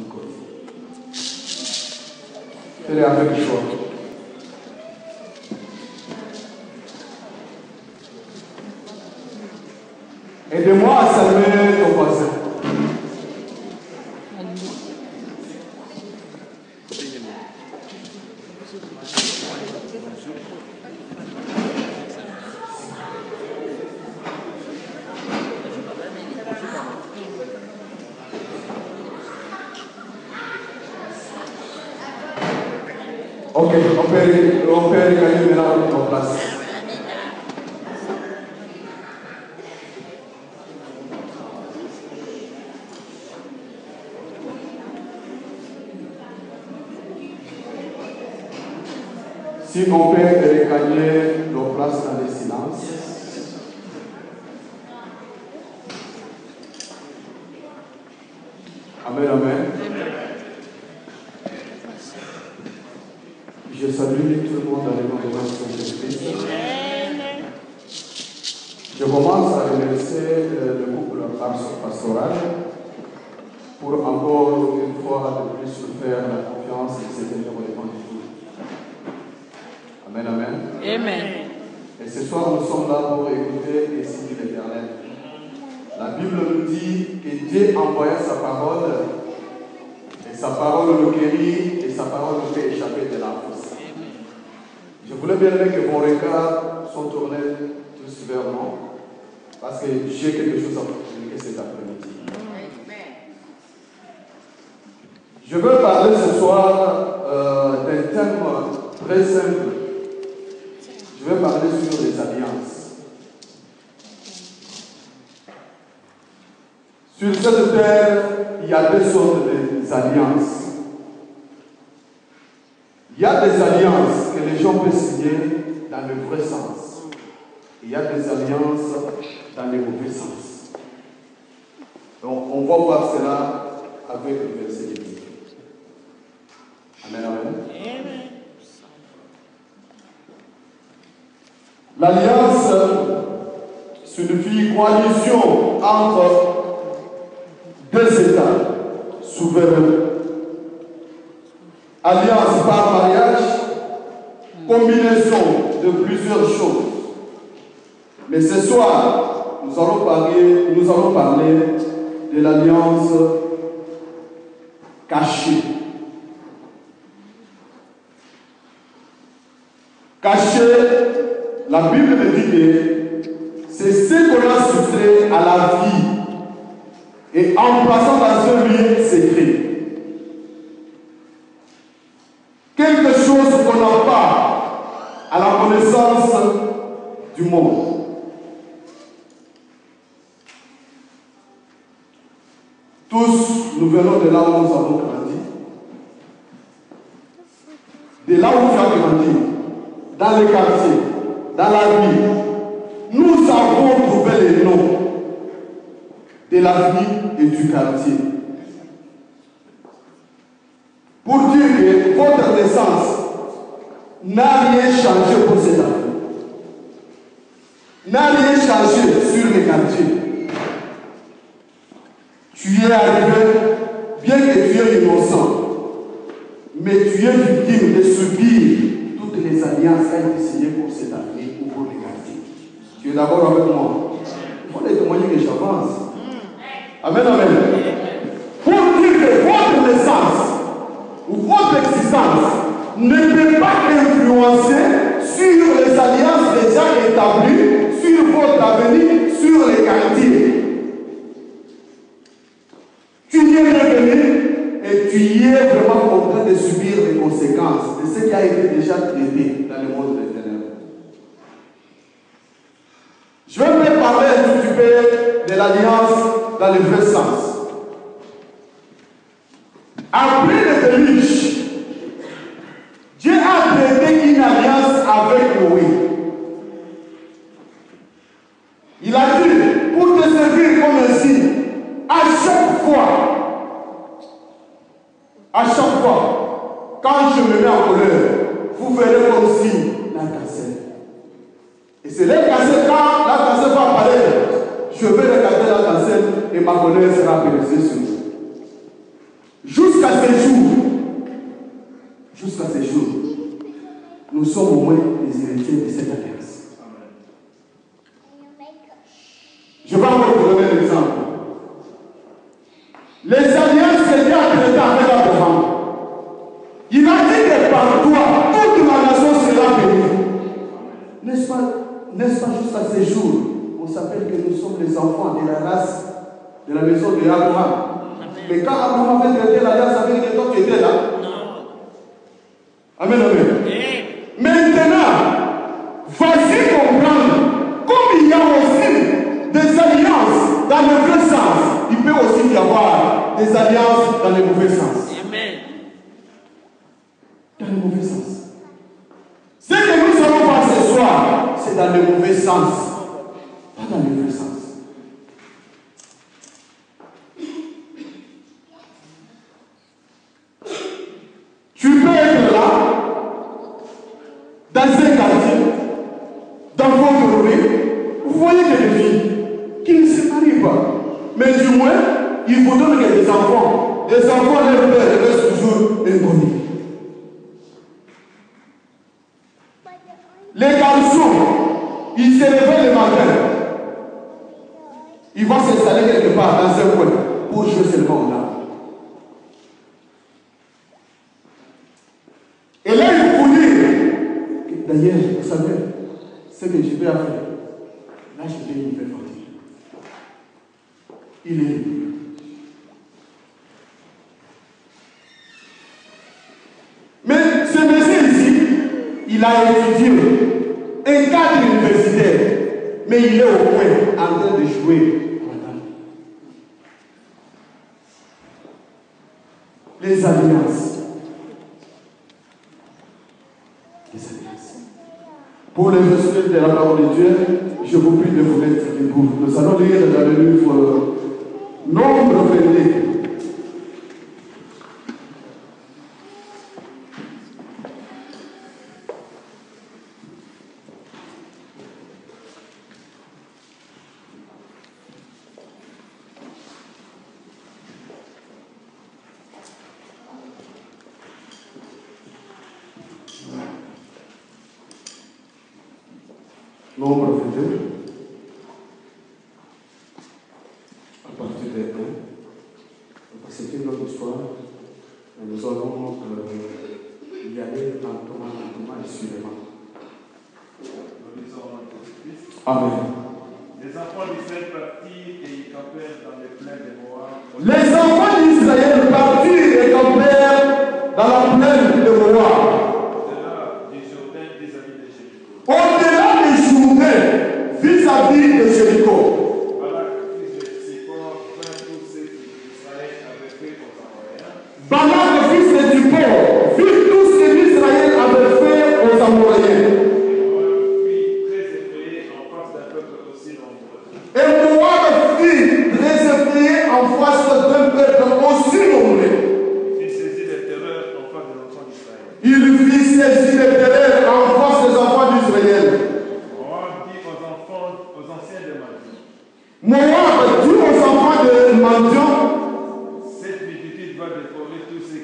encore. Fais-le avec joie. Aide-moi à saluer ton voisin. Ok, on peut regagner maintenant notre place. Si on peut regagner nos places dans le silence. Amen, amen. Je salue tout le monde dans le nom de notre Seigneur Jésus-Christ. Je commence à remercier le couple pastoral pour encore une fois de plus nous faire la confiance et se tenir au devant de tout. Amen, amen. Amen. Et ce soir, nous sommes là pour écouter et signer l'Éternel. La Bible nous dit que Dieu envoya sa parole, et sa parole nous guérit, et sa parole nous fait échapper de la fosse. Je voulais bien que vos regards sont tournés tous vers moi, parce que j'ai quelque chose à vous communiquer cet après-midi. Je veux parler ce soir d'un thème très simple. Je vais parler sur les alliances. Sur cette terre, il y a deux sortes d'alliances. Il y a des alliances que les gens peuvent signer dans le vrai sens. Il y a des alliances dans le mauvais sens. Donc, on va voir cela avec le verset de Dieu. Amen, amen. Amen. L'alliance signifie coalition entre deux États souverains. Alliance par mariage, combinaison de plusieurs choses. Mais ce soir, nous allons parler de l'alliance cachée. Cachée, la Bible me dit que c'est ce qu'on a souffert à la vie et en passant dans un lieu secret. Quelque chose qu'on n'a pas à la connaissance du monde. Tous, nous venons de là où nous avons grandi. De là où tu as grandi, dans les quartiers, dans la vie, nous avons trouvé les noms de la vie et du quartier. Pour dire que votre naissance n'a rien changé pour cette année. N'a rien changé sur les quartiers. Tu es arrivé, bien que tu es innocent, mais tu es victime de subir toutes les alliances qui ont été signées pour cette année ou pour les quartiers. Tu es d'accord avec moi? Il faut les témoigner que j'avance. Amen, amen. Pour dire que votre naissance ou votre existence ne peut pas influencer sur les alliances déjà établies, sur votre avenir, sur les quartiers. Tu y es revenu et tu y es vraiment en train de subir les conséquences de ce qui a été déjà traité dans le monde des ténèbres. Je vais me parler un petit peu de l'alliance dans le vrai sens. Après le déluge, Dieu a traité une alliance avec Noé. Il a dit, pour te servir comme un signe, à chaque fois, quand je me mets en colère, vous verrez comme signe la cassette. Et c'est la cassette, quand la cassette va apparaître, je vais regarder la cassette et ma colère sera brisée sur vous. Juste ce jour, nous sommes au moins les héritiers de cette alliance. Je vais encore vous donner un exemple. Les alliances que Dieu a traitées avec Abraham, il a dit que par toi, toute la nation sera bénie. N'est-ce pas jusqu'à ce jour, on s'appelle que nous sommes les enfants de la race de la maison de Abraham. Mais quand Abraham avait traité l'alliance avec les autres qui étaient là, amen, amen. Maintenant, vas-y comprendre, comme il y a aussi des alliances dans le vrai sens, il peut aussi y avoir des alliances dans le mauvais sens. Amen. Dans le mauvais sens. Ce que nous allons voir ce soir, c'est dans le mauvais sens, pas dans le vrai sens. Tu peux être là, dans un quartier, dans votre rue, vous voyez que des filles qui ne se marient pas. Mais du moins, ils vous donnent des enfants. Les enfants, leur père reste toujours inconnu. Les garçons, ils se réveillent le matin. Ils vont s'installer quelque part dans un coin pour jouer seulement là. Et là, il faut vous dire, d'ailleurs, vous savez, ce que je vais faire, là, je vais une belle fatigué. Il est libre. Mais ce monsieur ici, il a étudié un cadre universitaire, mais il est au point en train de jouer. Les alliances. Pour les respect de la parole de Dieu, je vous prie de vous mettre debout. Nous allons lire dans le livre Nombre 22. Nombre 22, à partir de 1, c'est une autre histoire, nous allons y aller lentement et sûrement. Amen. Les enfants d'Israël partirent et ils campèrent dans les plaines de Moab. Les enfants d'Israël partirent et campèrent dans la plaine de Moab. Au-delà du Jourdain vis-à-vis de Jéricho. Au-delà du Jourdain vis-à-vis de Jéricho. Balak, fils de Zippor, fit tout ce que Israël avait fait aux Amoréens. Et Moab fut très effrayé en face d'un peuple aussi nombreux. Il fit saisir les terreurs en face des enfants d'Israël. Il fit saisir les terreurs en face des enfants d'Israël. Moab dit aux anciens de Madian. Moab dit aux enfants de Madian. Cette multitude va dévorer tout ce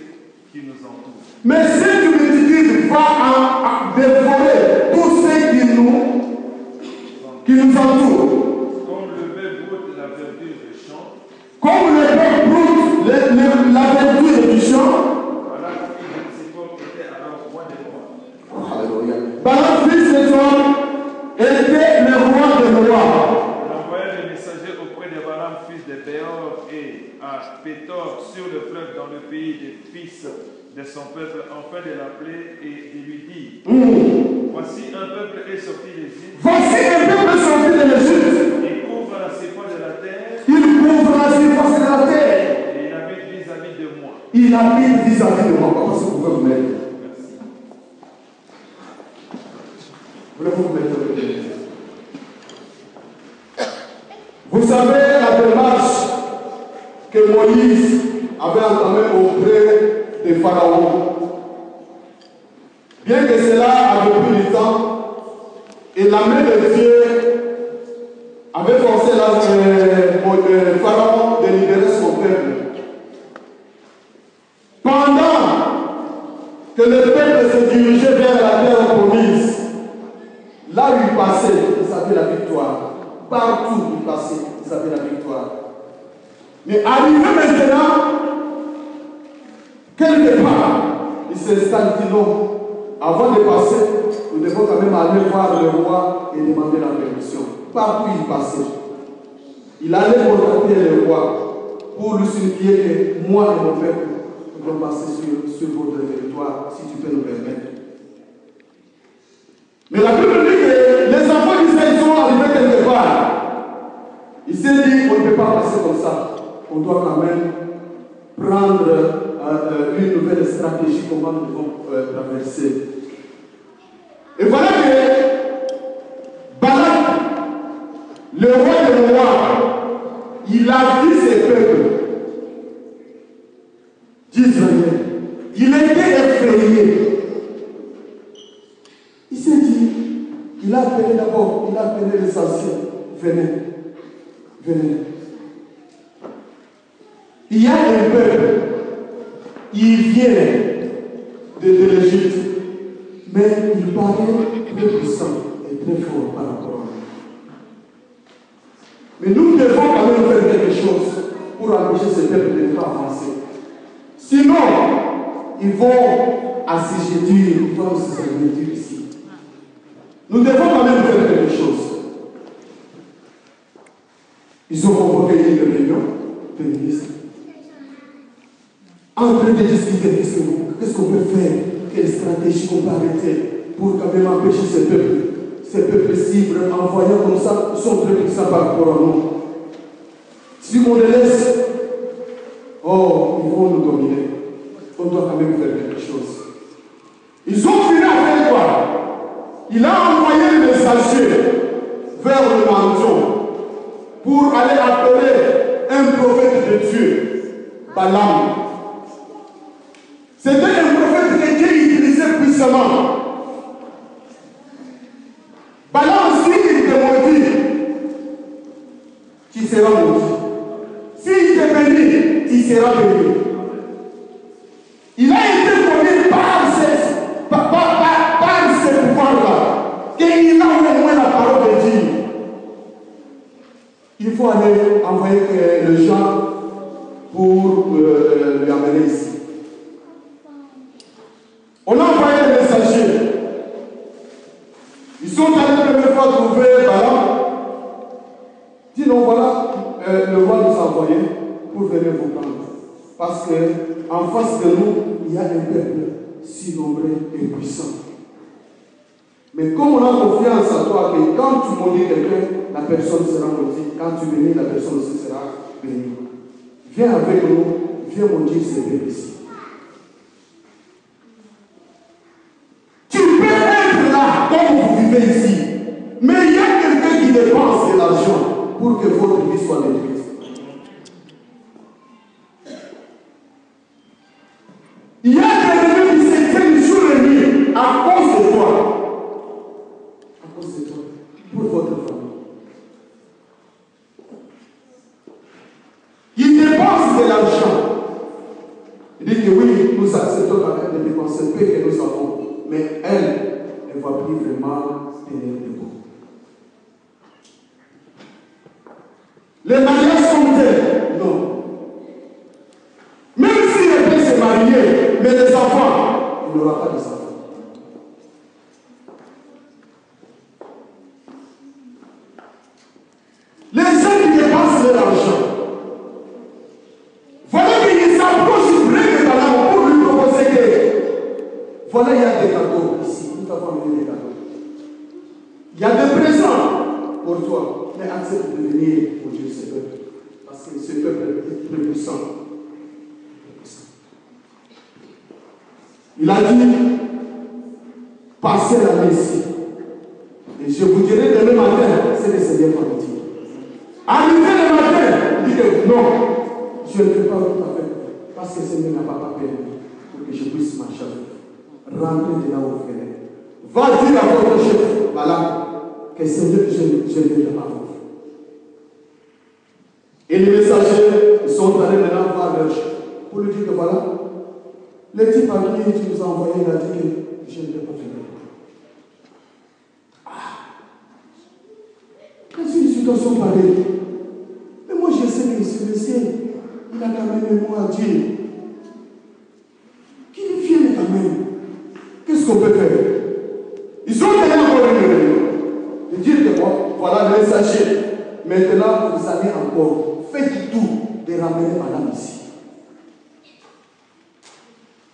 qui nous entoure. Mais cette multitude va dévorer tout ce qui nous entoure. Comme le bœuf broute la verdure du champ. Comme le bœuf broute la verdure du champ. Balak, fils de Zippor, était alors roi des rois. Alléluia. Balak, fils de Zippor, était le roi des rois. Il envoya des messagers auprès de Balaam, fils de Béor, et à Pétor, sur le fleuve, dans le pays des fils de son peuple, afin de l'appeler et de lui dire Voici un peuple est sorti d'Égypte. Voici un peuple sorti de l'Égypte. Il couvre la surface de la terre. Il couvre la surface de la terre. Et il habite vis-à-vis de moi. Il habite vis-à-vis de moi. Comment vous pouvez vous mettre? Merci. Voulez-vous vous mettre avec lui? Vous savez la démarche que Moïse avait entamée auprès des pharaons. Bien que cela avait pris du temps, et la main de Dieu avait forcé le pharaon de libérer son peuple. que le peuple se dirigeait vers la terre promise. Là où il passait, il savait la victoire. Partout où il passait, il savait la victoire. Mais arrivé maintenant, quelque part, il s'installe, il dit non. Avant de passer, nous devons quand même aller voir le roi et demander la permission. Partout où il passait, il allait contacter le roi pour lui signifier que moi et mon peuple pouvons passer sur votre territoire, si tu peux nous permettre. Mais la Bible dit que les enfants d'Israël sont arrivés quelque part. Il s'est dit qu'on ne peut pas passer comme ça. On doit quand même prendre une nouvelle stratégie comment nous devons traverser. Et voilà que Balak, le roi des Moab, il a vu ses peuples d'Israël. Il était effrayé. Il s'est dit, il a appelé d'abord, il a appelé les anciens. Venez, venez. Il y a un peuple, il vient de l'Égypte, mais il paraît très puissant et très fort par rapport à nous. Mais nous devons quand même faire quelque chose pour empêcher ce peuple de ne pas avancer. Sinon, ils vont assujettir, ils vont se servir ici. Nous devons quand même faire quelque chose. Ils ont convoqué une réunion de ministres. En train de discuter qu'est-ce qu'on peut faire, quelle stratégie qu'on peut arrêter pour quand même empêcher ces peuples cibles, en voyant comme ça, sont très puissants par rapport à nous. Si on les laisse, oh, ils vont nous dominer. On doit quand même faire quelque chose. Ils ont fini à faire quoi? Il a envoyé le messager vers le manteau pour aller appeler un prophète de Dieu, Balaam. C'était un prophète que Dieu utilisait puissamment. Balaam, s'il te maudit, tu seras maudit. S'il te bénit, tu seras béni. Il a été conduit par ces pouvoirs-là, qu'il a au moins la parole de Dieu. Il faut aller envoyer le gens pour lui amener ici. On a envoyé les messagers. Ils sont allés la première fois trouver Balaam. Dit non, voilà, le roi nous a envoyé pour venir vous prendre. Parce qu'en face de nous, il y a un peuple si nombreux et puissant. Mais comme on a confiance en toi, que quand tu maudis quelqu'un, la personne sera maudite. Quand tu bénis, la personne aussi sera bénie. Viens avec nous, viens maudire ces peuples ici. Tu peux être là comme vous vivez ici, mais il y a quelqu'un qui dépense de l'argent pour que votre vie soit détruite. Il y a quelqu'un qui s'éteint jour et nuit à cause de toi. À cause de toi. Pour votre famille. Il dépense de l'argent. Il dit que oui, nous acceptons quand même de dépenser le peu que nous avons. Mais elle ne va plus vraiment tenir debout. Les mariages sont-elles? Non. Même si elle peut se marier, mais les enfants, il n'aura pas des enfants. Les gens qui dépensent de l'argent, voilà qu'ils s'approchent près de Balaam pour lui proposer que voilà, il y a des cadeaux ici, nous avons amené des cadeaux. Il y a des présents pour toi, mais accepte de venir pour Dieu ce peuple. Parce que ce peuple est très puissant. Il a dit, passez la nuit ici. Et je vous dirai demain matin, c'est le Seigneur va vous dire. Arrivé le matin, il dit que non, je ne fais pas tout à fait. Parce que le Seigneur n'a pas permis pour que je puisse marcher avec vous. Rentrez de là où vous venez. Va dire à votre chef, voilà, que Seigneur, je ne viendrai pas vous. Et les messagers sont allés maintenant voir leur chef pour lui dire que voilà, Le type à qui tu nous as envoyé, il a dit que je ne vais pas venir. Quand c'est une situation pareille, mais moi je sais que ce monsieur, il a quand même un mot à dire. Qu'il vienne quand même. Qu'est-ce qu'on peut faire? Ils ont gagné encore une réunion. De dire que bon, voilà le messager. Maintenant, vous allez encore, faites tout de ramener madame ici.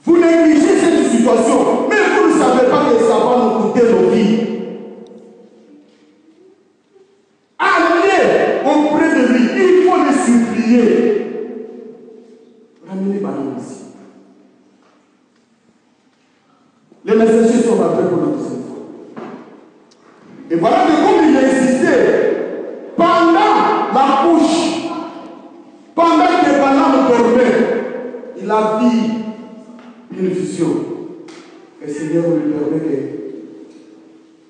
Vous négligez cette situation, mais vous ne savez pas que ça va nous coûter nos vies. Allez auprès de lui, il faut le supplier. Ramenez madame ici. Les messagers sont rappelés pour la deuxième fois. Et voilà que comme il a insisté, pendant la couche, pendant que Balaam dormait, il a vu une vision. Et le Seigneur lui permet que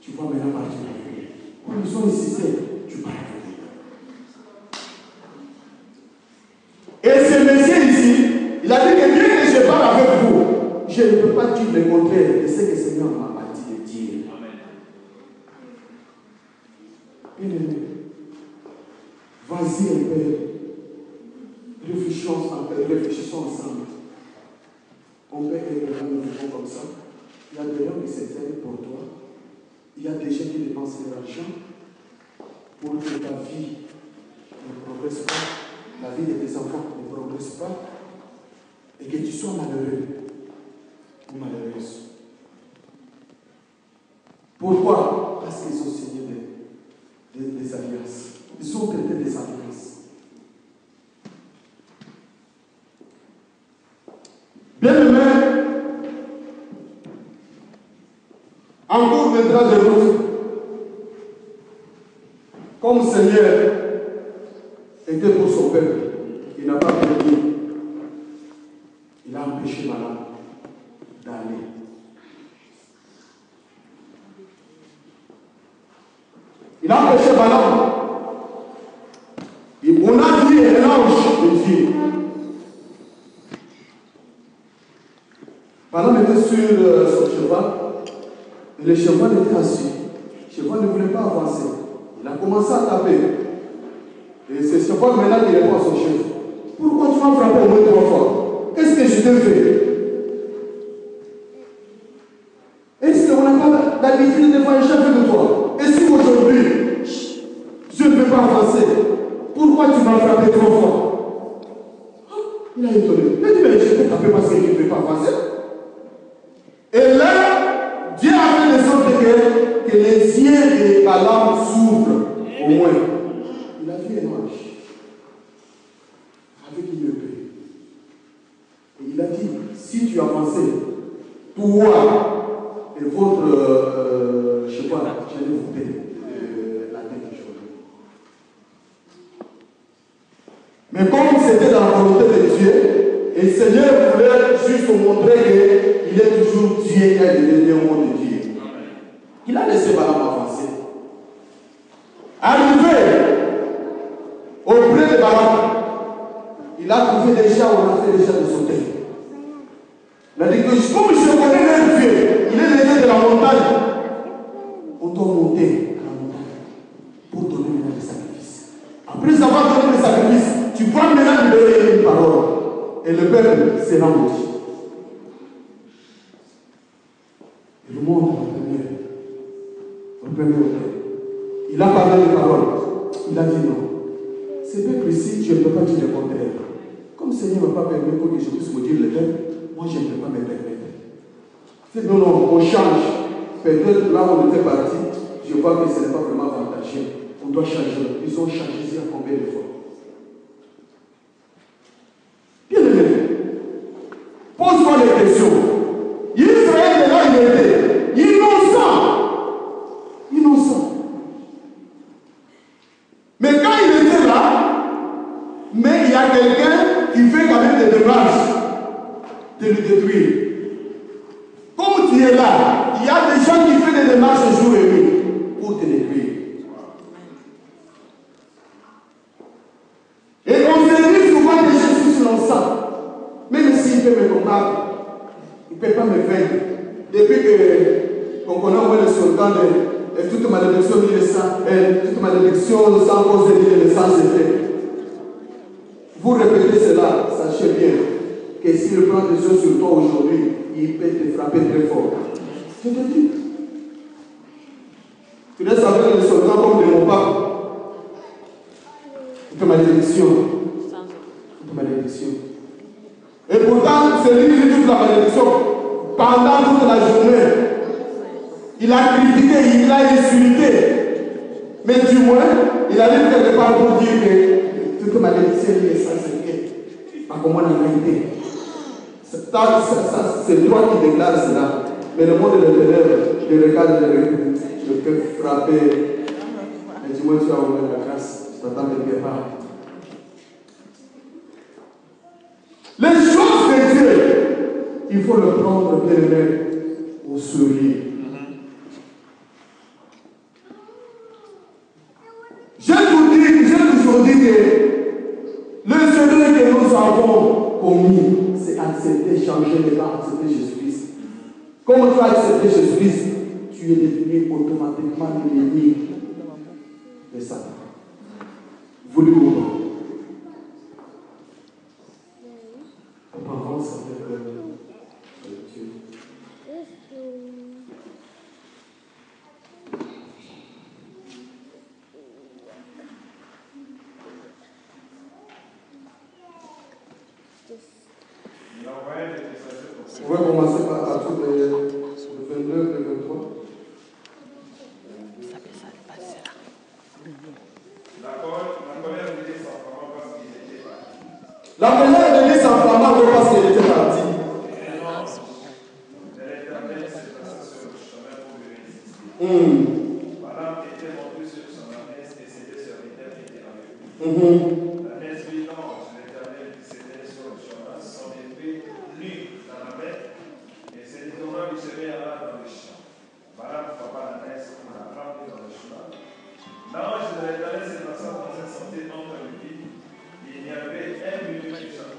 tu vas maintenant partir avec lui. Quand ils sont insistés, tu pars avec lui. Et ce monsieur ici, il a dit que bien que je parle avec vous, je ne peux pas dire le contraire de ce que le Seigneur m'a dit de dire. Bien-aimé, vas-y un peu. Réfléchissons ensemble. On peut être dans un mouvement comme ça. Il y a des gens qui s'intéressent pour toi. Il y a des gens qui dépensent de l'argent pour que ta vie ne progresse pas, la vie de tes enfants ne progresse pas, et que tu sois malheureux ou malheureuse. Pourquoi? Parce qu'ils ont signé des alliances. Ils ont traité des alliances. Bien-aimé, en cours viendra de route, comme le Seigneur était pour son peuple, il n'a pas permis, il a empêché Balaam d'aller. Il a empêché Balaam. Et on a dit un ange de Dieu. Balaam était sur son cheval, et le cheval était assis. Le cheval ne voulait pas avancer. Il a commencé à taper. Et c'est ce cheval maintenant qui répond à son chef. Pourquoi tu m'as frappé au moins 3 fois? Qu'est-ce que je t'ai fait? Est-ce qu'on n'a pas l'habitude de voir un chef de toi? Et si aujourd'hui, je ne peux pas avancer, pourquoi tu m'as frappé 3 fois? Il a étonné. Il a dit, mais je t'ai tapé parce que tu ne peux pas avancer. Et là, Dieu a fait de sorte que les yeux de Balaam s'ouvrent au moins. Il a vu un ange avec une épée. Et il a dit, si tu avançais, toi et votre cheval, j'allais vous payer la tête aujourd'hui. Mais comme c'était dans la volonté de Dieu, et le Seigneur voulait juste montrer qu'il est toujours Dieu et le dernier mot de Dieu, il a laissé Balaam avancer. Arrivé auprès de Balaam, il a trouvé déjà, on a fait déjà de sauter. Il a dit que comme je connais leur Dieu, il est le Dieu de la montagne. On doit monter à la montagne pour donner maintenant des sacrifices. Après avoir donné des sacrifices, tu vas maintenant libérer une parole. Et le peuple sera maudit. Et le monde au premier hôtel. Il a parlé des paroles. Il a dit non. Ce peuple ici, je ne peux pas dire le contraire. Comme le Seigneur ne m'a pas permis pour que je puisse maudire le peuple, moi je ne peux pas me permettre. C'est non, non, on change. Peut-être là où on était parti, je vois que ce n'est pas vraiment avantageux. On doit changer. Ils ont changé ici à combien de fois? Bien aimé, pose-moi les questions. Israël est là, il était innocent. Innocent. Mais quand il était là, mais il y a quelqu'un qui fait quand même des démarches de le détruire. Comme tu es là, il y a des gens qui font des démarches jour et nuit pour te détruire. Et on se dit souvent que je suis innocent. Même s'il fait me combattre, ne peut pas me vaincre. Depuis qu'on connaît le slogan de toute malédiction, toute malédiction sans cause de vie, sans effet. Vous répétez cela, sachez bien que s'il prend des choses sur toi aujourd'hui, il peut te frapper très fort. Je te dis. Tu laisses avec le slogan comme de mon pape. Toute malédiction. Toute malédiction. Et pourtant, celui qui dit toute la malédiction, pendant toute la journée, il a critiqué, il a insulté. Mais du moins, il arrive quelque part pour dire que toute malédiction est sans effet. Pas comme on a été. C'est toi qui déclares cela. Mais le monde de l'intérieur, je regarde le cœur frappé. Mais du moins, tu as ouvert la grâce. Je t'attends quelque part. Les choses de Dieu, il faut le prendre bien au sérieux. J'ai toujours dit que le secret que nous avons commis, c'est accepter, changer les pas, accepter Jésus-Christ. Comme tu as accepté Jésus-Christ, tu es devenu automatiquement l'ennemi de Satan. Voulez-vous pas? On avance avec Dieu. On va commencer par partir le 29 et le 23. La colère de Dieu s'enflamma parce qu'il était parti. Balaam était monté sur son ânesse et c'était serviteur qui était avec lui. L'ânesse vit l'ange de l'Éternel qui s'était sur le chemin, son épée nue dans la main, et se détournant du chemin alla dans le champ. Balaam frappa l'ânesse pour la ramener dans le chemin. L'ange de l'Éternel s'est passé dans un sentier entre les villes. Il y avait un milieu de champ.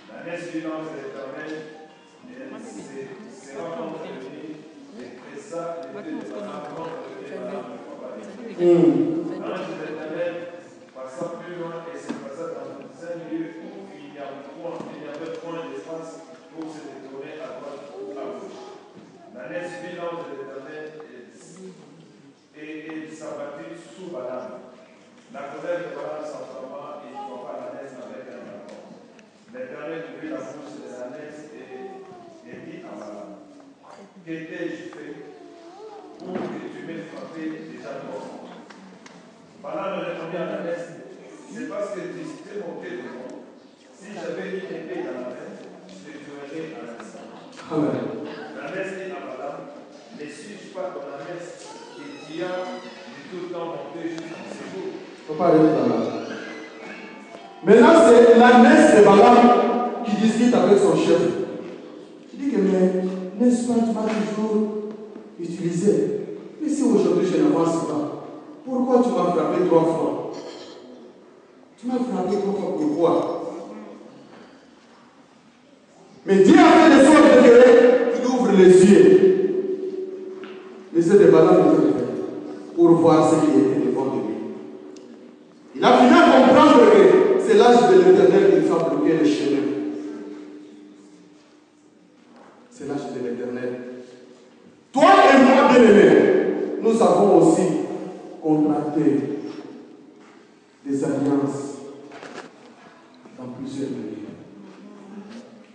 L'ânesse vit l'ange de l'Éternel et elle s'est rencontrée de lui. Et ça, l'épée de Balaam contre lequel Balaam ne frappa les villes. L'ange de l'Éternel passa plus loin et se passa dans un lieu où il n'y avait point d'espace pour se détourner à droite ou à gauche. L'ânesse vit l'ange de l'Éternel et il s'abattit sous Balaam. La colère de Balaam s'enflamma et il frappa l'ânesse avec un bâton. L'Éternel ouvrit la bouche de l'ânesse et dit à Balaam: que t'ai-je fait pour que tu m'aies frappé déjà mort? Balaam répondit à l'ânesse: c'est parce que tu t'es moqué de moi. Si j'avais mis l'épée dans la main, je te tuerais à l'instant. L'ânesse dit à Balaam: ne suis-je pas ton ânesse et tu as de tout temps monté jusqu'en ce jour? Il ne faut pas aller dans là. Maintenant, c'est l'ânesse de Balaam qui discute avec son chef. Il dit que, mais n'est-ce pas, tu m'as toujours utilisé. Mais si aujourd'hui je n'avance pas, pourquoi tu m'as frappé 3 fois? Tu m'as frappé 3 fois, pourquoi? Mais Dieu a fait de sorte que tu ouvres les yeux. Les yeux de Balaam les a fait pour voir ce qui était devant de lui. Il a fini à comprendre que c'est l'âge de l'Éternel qui nous a bloqué le chemin. C'est l'âge de l'Éternel. Toi et moi, bien-aimés, nous avons aussi contracté des alliances dans plusieurs pays.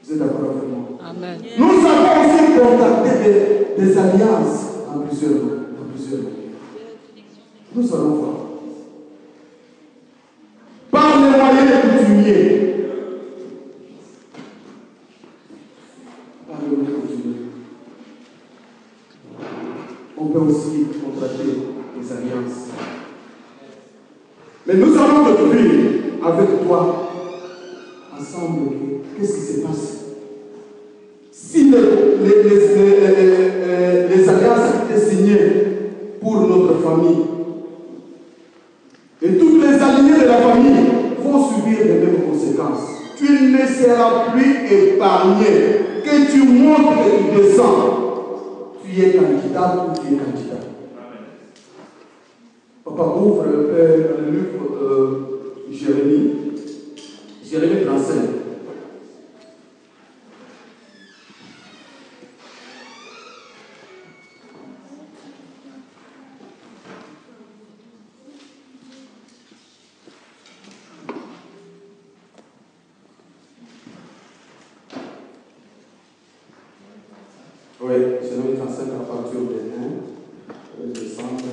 Vous êtes d'accord avec moi? Amen. Nous avons aussi contracté des alliances dans plusieurs pays. Nous allons voir. Par les moyens coutumiers. Par les moyens coutumiers. On peut aussi contracter des alliances. Mais nous allons découvrir avec toi, ensemble, qu'est-ce qui se passe. Si les alliances étaient signées pour notre famille, et toutes les alliés de la famille vont subir les mêmes conséquences. Tu ne seras plus épargné. épargner, que tu montres que tu descends, tu es candidat ou tu es candidat. Papa, ouvre le livre Jérémie 35. Oui, Jérémie 35 à partir de 1. Descendre.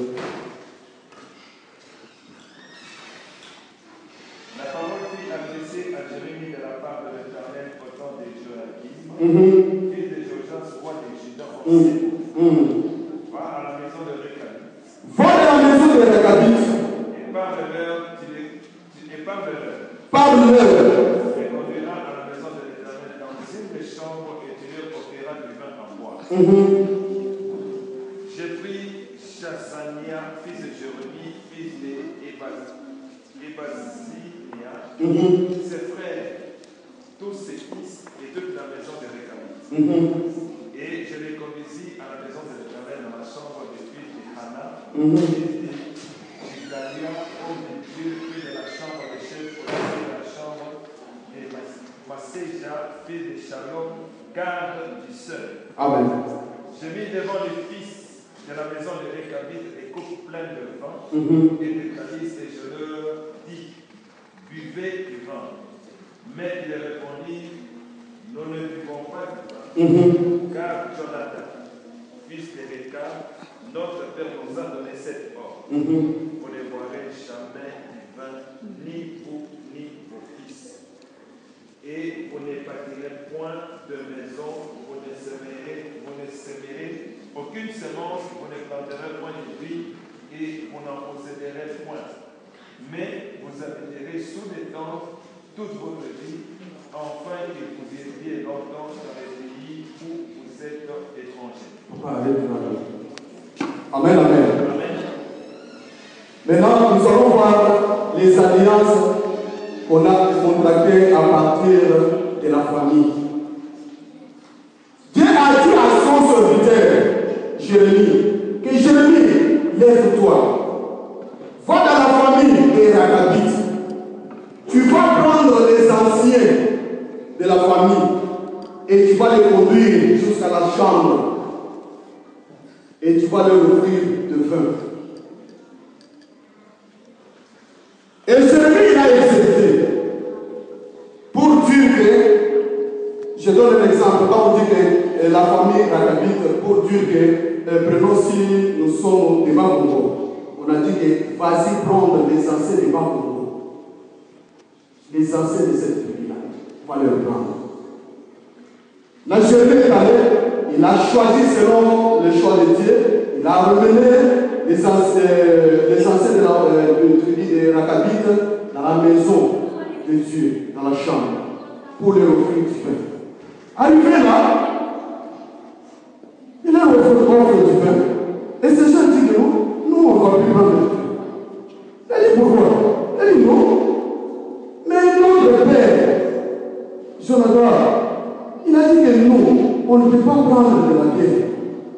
La parole fut adressée à Jérémie de la part de l'Éternel au temps de Joachim, fils de Joachim, roi de Juda. Va à la maison de Réchabit. Va à la maison de Réchabit. Et parle-leur. Parle-leur. Et conduira à la maison de l'Éternel dans une des chambres et tu leur offriras du vin en bois. J'ai pris Chassania, fils de Jérémie, fils d'Ebazinia, ses frères, tous ses fils et toute la maison de Réchabit. Et je les conduisis à la maison de l'Éternel dans la chambre des fils de Hana, fils de Gidalia, homme de Dieu, puis de la chambre des chefs, aussi de la chambre de Maséja, fils de Shalom, garde du seuil. Amen. Je mis devant les fils de la maison de Réchabit des coupes pleines de vin et de calices, et je leur dis, buvez du vin. Mais ils répondirent, nous ne buvons pas du vin, car Jonathan, fils de Récab, notre père nous a donné cet or. Vous ne boirez jamais du vin, ni vous, ni vos fils. Et vous ne bâtirez point de maison, vous ne sèmerez aucune semence, vous ne planterez point de vie, et vous n'en posséderez point. Mais vous habiterez sous des tentes toute votre vie, afin que vous viviez longtemps dans les pays où vous êtes étrangers. Amen, amen. Maintenant, nous allons voir les alliances qu'on a contractées à partir de la famille. Dieu a dit à son serviteur, Jérémie, que Jérémie, lève-toi. Va dans la famille des Réchabites. Tu vas prendre les anciens de la famille et tu vas les conduire jusqu'à la chambre. Et tu vas leur offrir de vin. Et Jérémie a accepté. Pour dire que, je donne un exemple, quand on dit que la famille Réchabite, pour dire que, prenons si nous sommes devant Congo, on a dit que vas-y prendre les anciens devant Congo. Les anciens de cette famille-là, on va leur prendre. La Jérémie est allé, il a choisi selon le choix de Dieu, il a ramené les anciens de la tribu de Réchabite dans la maison de Dieu, dans la chambre, pour leur offrir du vin. Arrivé là, il leur offre du vin. Et ces gens disent que nous on ne va plus prendre le vin. Elle dit pourquoi? Elle dit non. Mais notre père, Jonathan, il a dit que nous, on ne peut pas prendre de la bière.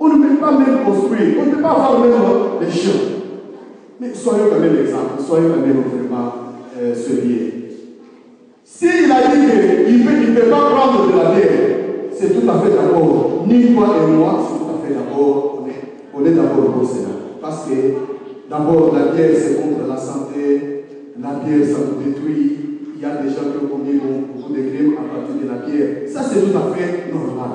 On ne peut pas même construire. On ne peut pas avoir même des champs. Mais soyons quand même exemple. Soyons quand même vraiment sérieux. S'il a dit qu'il ne peut pas prendre de la bière, c'est tout à fait d'accord. Ni toi et moi, c'est tout à fait d'accord. On est d'accord pour cela. Parce que d'abord, la bière, c'est contre la santé. La bière, ça nous détruit. Il y a des gens qui ont commis beaucoup de crimes à partir de la bière. Ça, c'est tout à fait normal.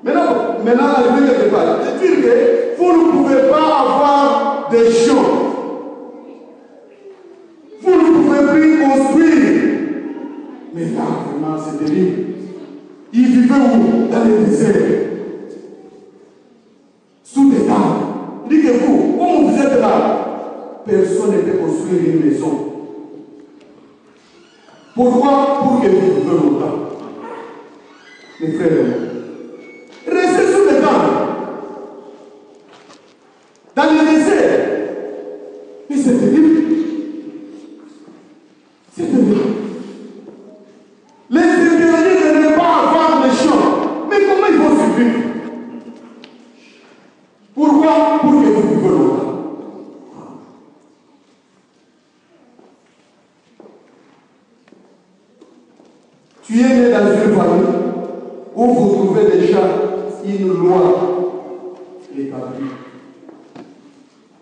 Maintenant, arrivé quelque part, c'est-à-dire que vous ne pouvez pas avoir des champs. Vous ne pouvez plus construire. Mais là, vraiment, c'est terrible. Ils vivaient où? Dans les déserts. Sous des arbres. Il dit que vous, comme vous êtes là, personne ne peut construire une maison. Pourquoi? Pour que vous vivez longtemps. Mes frères et moi. Restez sous les arbres. Dans les déserts. Mais c'est terrible. C'est terrible. Les Israélites ne devaient pas avoir les où vous trouvez déjà une loi établie.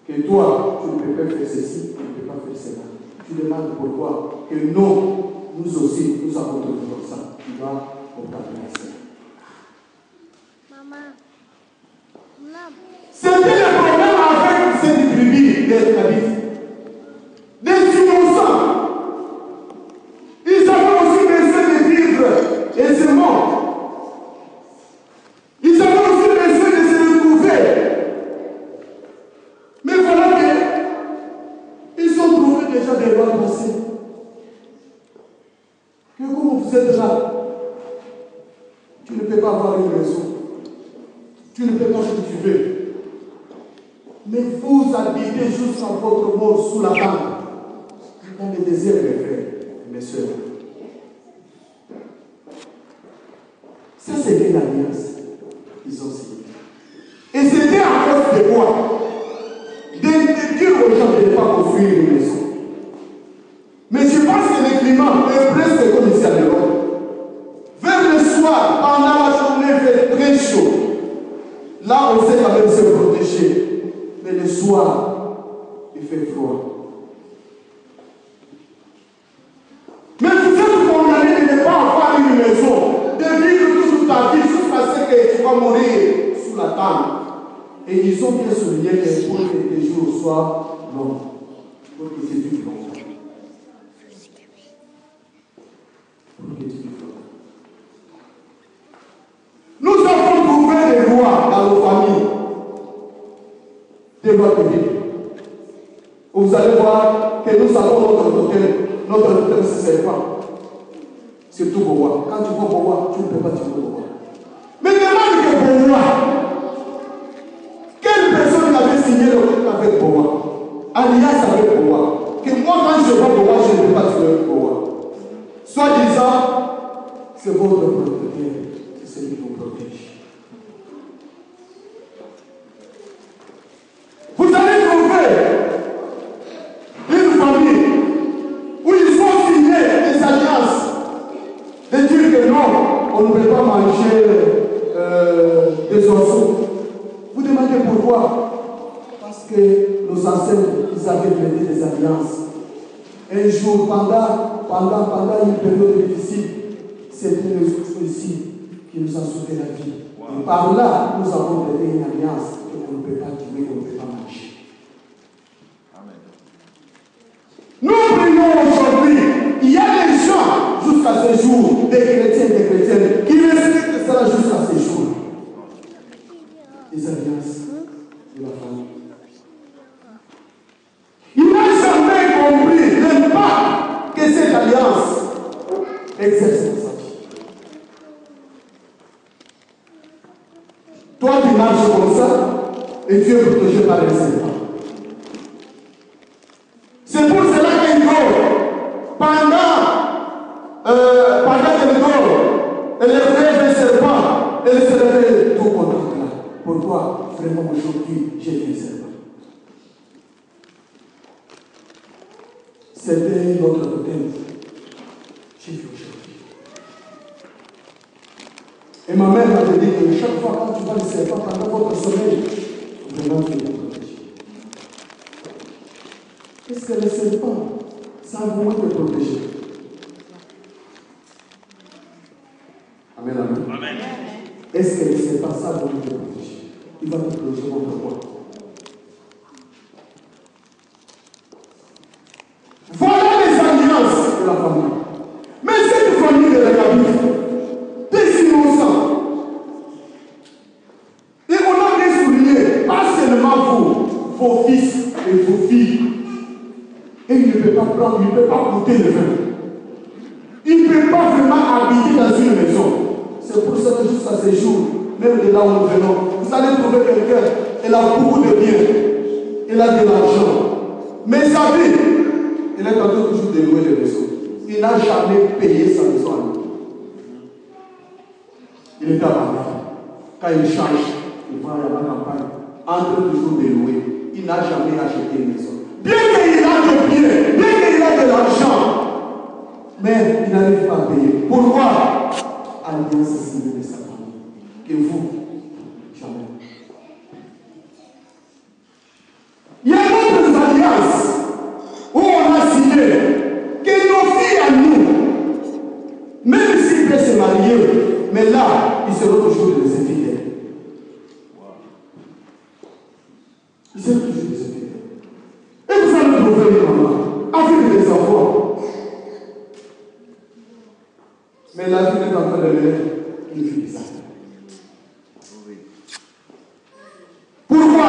Que toi, tu ne peux pas faire ceci, tu ne peux pas faire cela. Tu demandes pourquoi. Que non, nous aussi, nous avons trouvé comme ça. Tu vas obtenir. Maman. C'était le problème avec cette tribu des Habites. Des innocents. Ils avaient aussi besoin de vivre aisément. Ils avaient aussi besoin de se retrouver. Mais voilà qu'ils ont trouvé déjà des lois passées. Que comme vous êtes là, tu ne peux pas avoir une raison. Tu ne peux pas ce que tu veux. Mais vous habitez jusqu'à votre mort sous la tente. Dans le désert, mes frères et mes soeurs. Ça, c'était l'alliance qu'ils ont signée. Et c'était à cause de quoi? De dire aux gens de ne pas construire une maison. Mais je pense que le climat est presque comme ici à l'Europe. Vers le soir, pendant la journée, il fait très chaud. Là, on sait quand même se protéger. Mais le soir, il fait froid. Mais vous êtes condamné de ne pas avoir une maison, de vivre toute ta vie jusqu'à ce que tu vas mourir sous la table. Et ils ont bien souligné que pour que tes jours soient longs, pour que tu vives longtemps. Pour que tu vives longtemps. Nous avons trouvé des lois dans nos familles. Des lois de vie. Vous allez voir que nous avons notre totem, c'est serpent. Surtout Boa. Quand tu vois Boa, tu ne peux pas dire Boa. Mais demande que Boa. Quelle personne avait signé le contrat avec Boa? Alliance avec Boa. Que moi, quand je vois Boa, je ne peux pas dire Boa. Soit disant, c'est votre protecteur, c'est celui qui vous protège. Vous allez trouver une famille où ils ont signé des alliances de dire que non, on ne peut pas manger des oiseaux. Vous demandez pourquoi? Parce que nos ancêtres, ils avaient mené des alliances. Un jour, pendant une période difficile, c'était le jour ici qui nous a sauvé la vie. Et par là, nous avons mené une alliance qu'on ne peut pas tuer, qu'on ne peut pas manger. Nous prions aujourd'hui, il y a des gens jusqu'à ce jour, des chrétiennes, qui respectent cela jusqu'à ce jour. Les alliances de la famille. Il n'a jamais compris l'impact que cette alliance exerce dans sa vie. Toi, tu marches comme ça et tu es protégé par les serpents. C'est pour cela qu'il dort. Pendant qu'elle dort, elle rêve des serpents, elle se réveille tout content. Pourquoi? Vraiment aujourd'hui, j'ai fait serpent. C'était notre totem. J'ai fait aujourd'hui. Et ma mère m'avait dit que chaque fois quand tu vois le serpent pendant votre sommeil, vraiment tu es protégé. Est-ce que les serpents savent vraiment te protéger? Amen, amen. Amen. Est-ce que les serpents savent vraiment te protéger? Il va te protéger contre quoi? Voilà les alliances de la famille. Mais cette famille de la Kabylie, des innocents. Et on a bien souligné, pas seulement vous, vos fils et vos filles. Et il ne peut pas prendre, il ne peut pas goûter le vin. Il ne peut pas vraiment habiter dans une maison. C'est pour ça que jusqu'à ces jours, même de là où nous venons, vous allez trouver quelqu'un, elle a beaucoup de biens, elle a de l'argent. Mais sa vie, elle est en train toujours de louer les maisons. Il n'a jamais payé sa maison à lui. Il est à la quand il change, il va à la campagne, en train toujours de louer. Il n'a jamais acheté une maison. Bien qu'il a des biens, bien qu'il a de l'argent, mais il n'arrive pas à payer. Pourquoi? Alliance signée de sa part. que vous. Jamais. Il y a d'autres alliances où on a signé que nos filles à nous, même s'ils peuvent se marier, mais là, ils seront toujours des infidèles. Ils seront toujours des infidèles. Et vous allez trouver une maman, avec des enfants. Mais la vie est en train de mener une fille bizarre. Pourquoi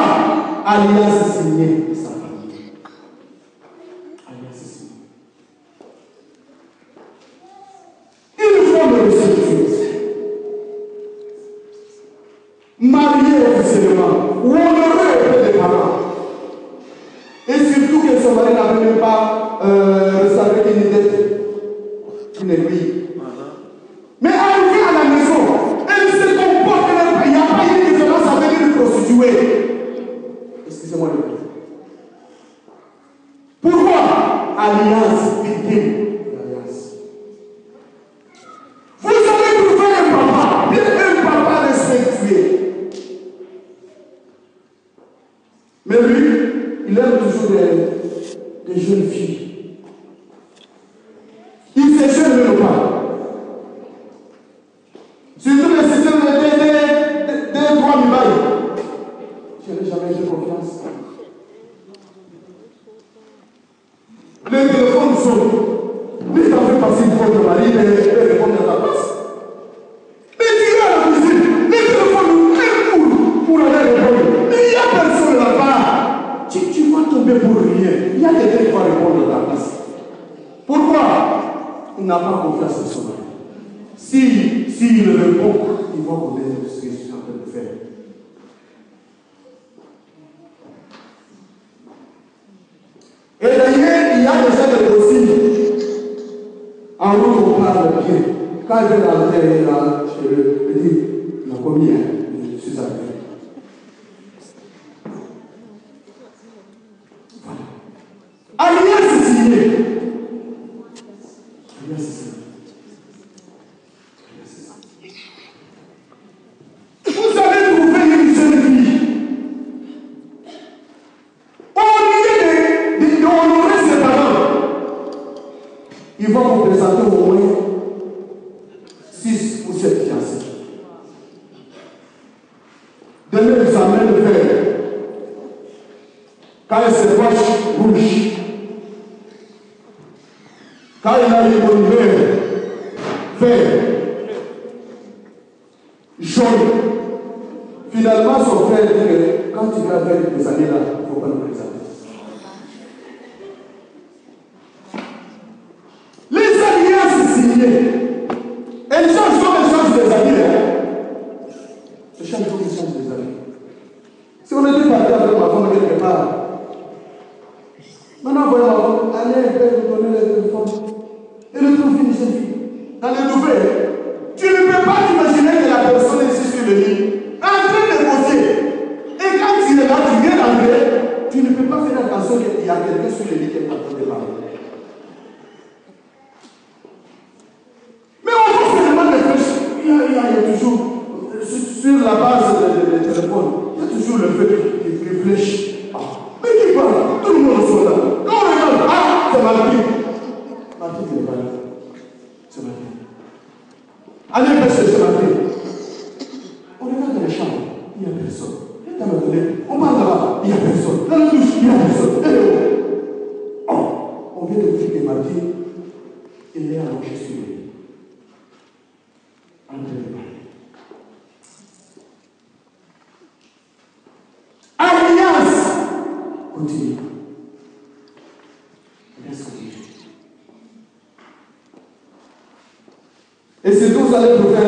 alliance signée de sa famille? Alliance signée. Une forme de sécurité. Mariée officiellement, ou honorée auprès des parents. Et surtout que son mari n'avait même pas savait qu'il était une aiguille. Mais arrivé à la maison, elle se comporte, il n'y a pas une différence avec une prostituée. Excusez-moi le mot. Pourquoi? Alliance, victime d'alliance. Vous avez trouvé un papa, un papa respectueux. Mais lui, il aime toujours des jeunes filles. Il se gêne même pas. Surtout les systèmes des droits du bail. Je n'ai jamais eu confiance. Les téléphones sont. Mais t'en fais passer une fois de mari et répondre à ta place. Mais tu es à la cuisine. Les téléphones courent pour aller répondre. Mais il n'y a personne là-bas. Tu vas tomber pour rien. Il y a quelqu'un qui va répondre à ta place. Pourquoi? Il n'a pas confiance en son mari. S'il répond, il va connaître ce que je suis en train de faire. Et d'ailleurs, il y a déjà des consignes. En route, on parle bien. Quand je vais dans la terre, je dis, il y a combien? Je suis arrivé. Voilà. Alliance signée. Alliance signée. Vous allez trouver une jeune fille. Au lieu d'honorer ses parents, ils vont vous présenter au moins 6 ou 7 fiancés. Demain, vous amène le fer. Quand il se poche rouge, quand il a les bonnes vert, jaune. Finalement, son frère dit que quand tu vas faire des années là, il ne faut pas nous présenter. Les alliances signées, elles changent comme elles changent des années. Elles changent comme elles changent des années. Si on était parti avec ma femme quelque part, maintenant voyons, allez un peu nous donner les téléphones. Et le trouve une jeune fille. Dans les nouvelles, tu ne peux pas t'imaginer que la personne est ici sur le lit, en train de négocier. Et quand tu es là, tu viens d'entrer, tu ne peux pas faire attention qu'il y a quelqu'un sur le lit qui est en train de parler. Mais on voit finalement les flèches. Il y a toujours, sur la base des téléphones, il y a toujours le fait qui réfléchit. Mais qui parle? Tout le monde est là. Quand on regarde, c'est Martin. Martin, il n'est pas là. C'est Martin. Allez chercher Martin. On regarde dans les chambres, il n'y a personne. Dans le télé, on parle là-bas, il n'y a personne. Dans la douche, il n'y a personne. On vient de dire que Martin, il est allongé sur lui. En train de parler. Alliance continue. Alliance continue. Et c'est tout, vous allez trouver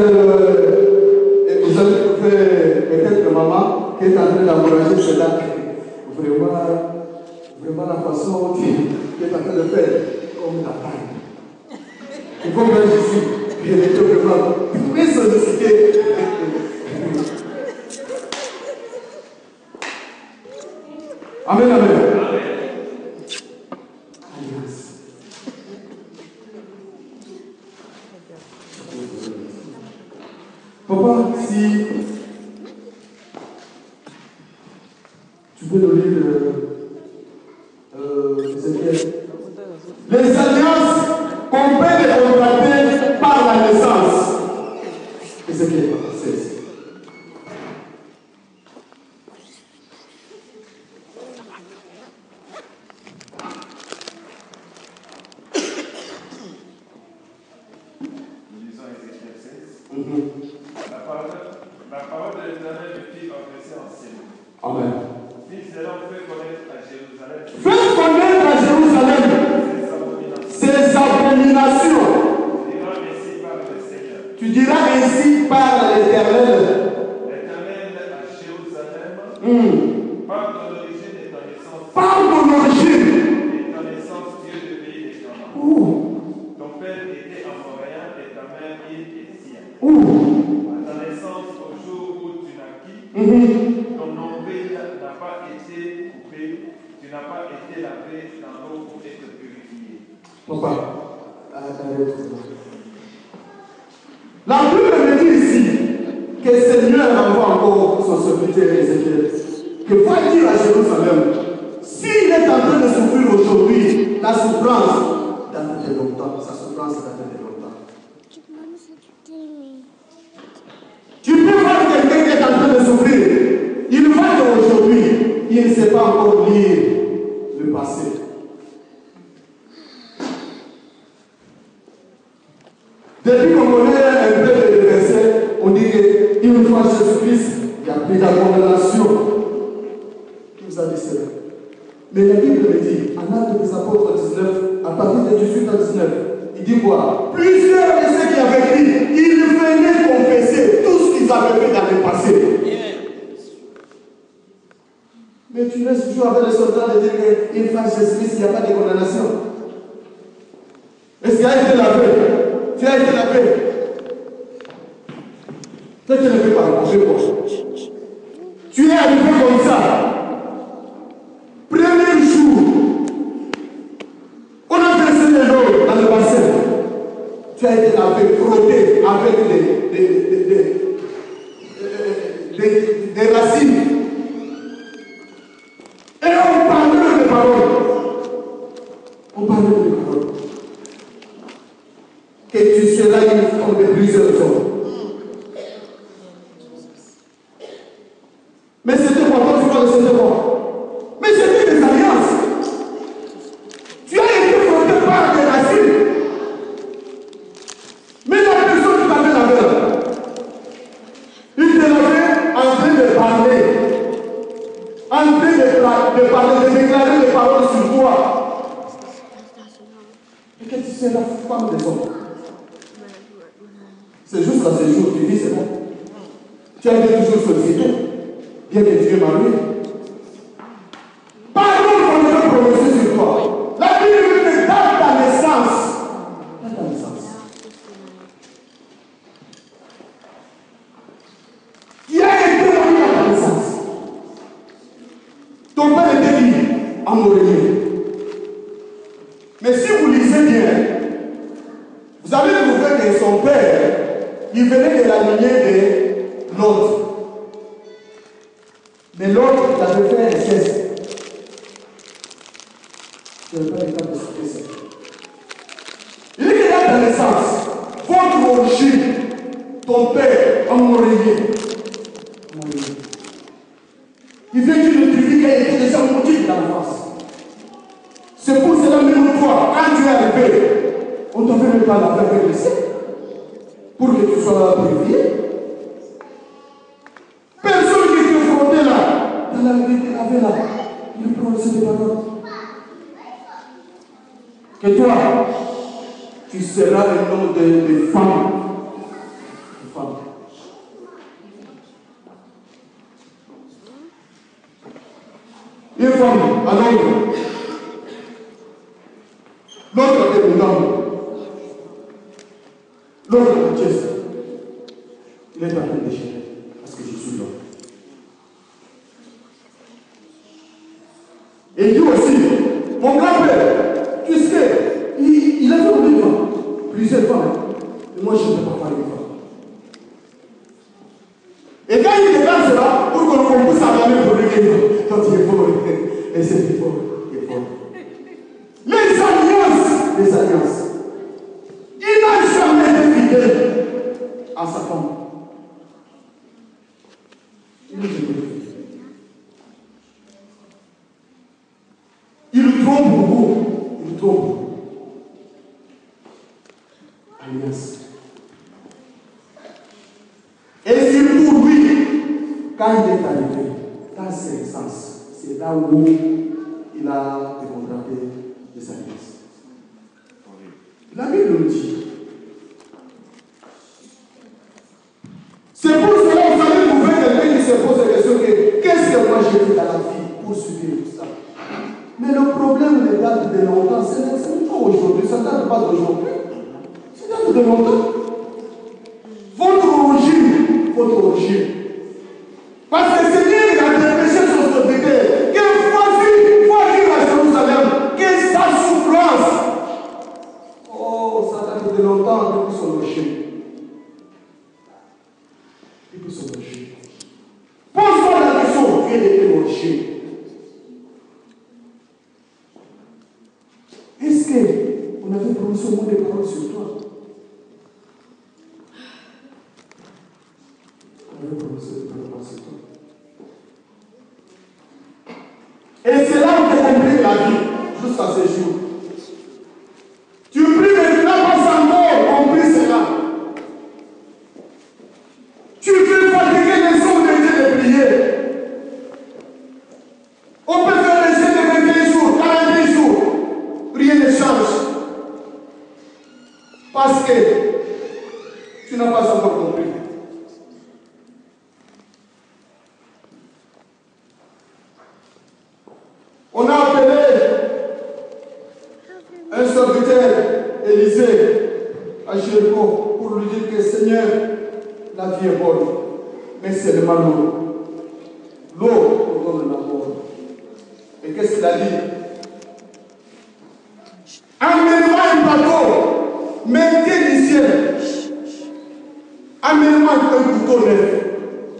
peut-être maman qui est en train d'encourager cela. Vraiment la façon qui est en train de faire comme la taille. Il faut que ici, il est vraiment très sollicité. Amen, amen. Alliance. Papa, si tu peux nous lire Ézéchiel. Les alliances qu'on peut contracter par la naissance. Ézéchiel 16. La parole de l'Éternel me fit adresser en ces mots. Amen. Fils de l'homme, fais connaître à Jérusalem. Fais connaître à Jérusalem ses abominations. Tu diras ainsi par l'Éternel. L'Éternel à Jérusalem. Par ton origine et ta naissance. Par ton origine. Et ta naissance, Dieu du pays des Canaan. Ton père était amoréen et ta mère éthiopienne. À ta naissance, au jour où tu naquis, ton nombril n'a pas été coupé, tu n'as pas été lavé dans l'eau pour être purifié. Papa, la Bible me dit ici que le Seigneur envoie encore son serviteur Ézéchiel, que va dire à Jérusalem, s'il est en train de souffrir aujourd'hui, la souffrance date de longtemps, sa souffrance date de longtemps. Tu peux voir quelqu'un qui est en train de souffrir, il va qu'aujourd'hui, il ne sait pas encore lire le passé. Depuis qu'on connaît un peu de versets, on dit qu'une fois Jésus-Christ, il n'y a plus d'accomodation. Qui vous a dit cela? Mais la Bible me dit, en Actes des Apôtres 19, à partir de 18 à 19, il dit quoi? Plusieurs de ceux qui avaient écrit, ils venaient confesser tout ce qu'ils avaient fait dans le passé. Mais tu restes toujours avec les soldats de dire qu'une fois Jésus-Christ, il n'y a pas de condamnation. Est-ce qu'il a été lavé? Tu as été lavé. Tu as été lavé par le Dieu. Tu es arrivé comme ça. Premier jour, on a versé de l'eau dans le bassin. Tu as été lavé, frotté avec des racines. Et on parlait de paroles. On parlait de paroles. Que tu seras une femme de plusieurs hommes. Mais c'était quoi? Toi, tu vois, c'était quoi? Mais c'était des alliances. Tu as été frotté par des racines. Mais la personne qui t'avait lavé là, il te l'avait en train de parler. En train de parler, de déclarer les paroles sur toi. Et que tu seras la femme des hommes. C'est juste à ce jour, tu dis c'est bon. Tu as été toujours sollicité, bien que tu es marié. Parole qu'on veut prononcer sur toi. La Bible te donne ta naissance. Donne ta naissance. Qui a été marié à ta naissance. Ton père était qui? Amoréen. Mais si vous lisez bien, vous allez trouver que son père, il venait de la lignée de l'autre. Mais l'autre, il avait fait un inceste. Je ne vais pas le temps de citer ça. Il est là dans naissance. Votre origine, ton père, amoréen. Il vient d'une tribu qui a été déjà maudite dans l'enfance. C'est pour cela même toi, quand tu es arrivé, on ne t'avait même pas la faire avec le ciel. Pour que tu sois purifié. Personne qui te frottait là, dans la vie qu'il avait là, il prononçait des paroles. Que toi, tu seras un homme de femme. De femme. Une femme à Londres. L'autre était une homme. L'autre est Manchester. Il est en train de déchirer. Parce que je suis là. Et lui aussi, mon grand-père, tu sais, il a fait combien de femmes? Plusieurs femmes. Et moi, je ne peux pas parler de femmes. Et quand il déclare cela, pour qu'on puisse avaler pour lui, quand il est fort, et c'est fort, il est fort. Les alliances. Il n'a jamais été fidèle à sa femme. Il n'a jamais été fidèle. Il trompe beaucoup. Il trompe. Alliance. Et surtout lui, quand il est arrivé dans ses sens, c'est là où il a décontracté les alliances. La Bible nous dit. C'est pour cela que vous allez trouver quelqu'un qui se pose la question qu'est-ce que moi j'ai fait dans la vie pour subir tout ça? Mais le problème les date de longtemps, ce n'est pas aujourd'hui, ça ne date pas d'aujourd'hui. Ça date de longtemps. Votre origine. Parce que le Seigneur il a dépêché son serviteur que voici à Jérusalem, que sa souffrance. Oh, ça date de longtemps depuis son origine. Pose-moi la question, quelle était l'origine? Est-ce qu'on avait prononcé au mot des paroles sur toi? On avait prononcé des paroles sur toi. Et c'est là où tu compliques la vie, jusqu'à ce jour. Tu pries, mais tu n'as pas encore compris cela. Tu veux fatiguer les hommes de Dieu de prier. On peut faire les jeûnes de 21 jours, 40 jours. Rien ne change. Parce que tu n'as pas encore compris. On a appelé un serviteur, Élisée, à Jéricho, pour lui dire que Seigneur, la vie est bonne, mais c'est le malheur. L'eau nous donne la mort. Et qu'est-ce qu'il a dit? Amène-moi un bateau, mettez du ciel. Amène-moi un couteau neuf.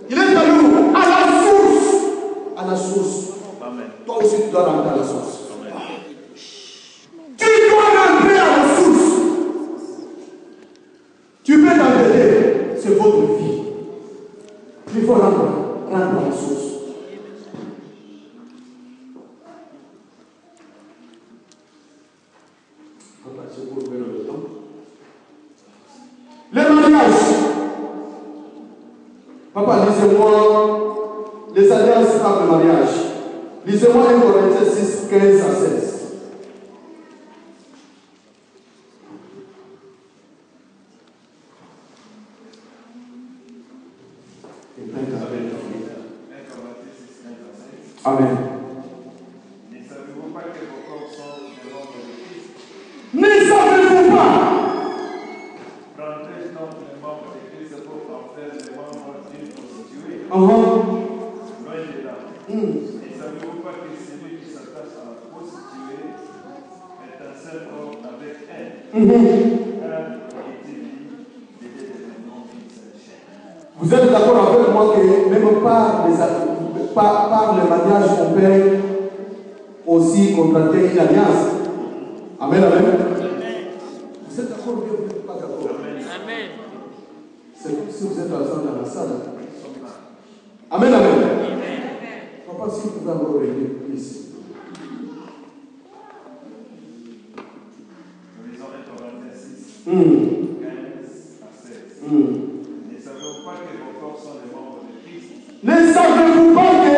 Il est allé où? À la source. À la source. Amen. Toi aussi, tu dois rentrer à la source. Amen. Tu dois rentrer à la source. Tu peux t'embêter, c'est votre vie. Il faut rentrer à la source. Les mariages. Papa, lisez-moi les alliances par le mariage. Lisez-moi 1 Corinthiens 6, 15 à 16. Amen. Ne savez-vous pas que vos corps sont les membres de Christ? Ne savez-vous pas? Prendrez donc les membres de Christ pour en faire les membres d'une prostituée? Uh-huh. Loin de là. Ne savez-vous pas que celui qui s'attache à la prostituée est un seul corps avec elle? Car il était dit d'aider les noms d'une seule chair. Vous êtes d'accord avec moi que même par le mariage, on peut aussi contracter une alliance? Amen, amen. Vous êtes d'accord ou bien vous n'êtes pas d'accord? Amen. C'est comme si vous êtes ensemble dans la salle. Amen, amen. Papa, si vous pouvez avoir réglé, ici. Nous lisons 1 Corinthiens 6, 15 à 16. Ne savez-vous pas que vos corps sont les membres de Christ? Ne savez-vous pas que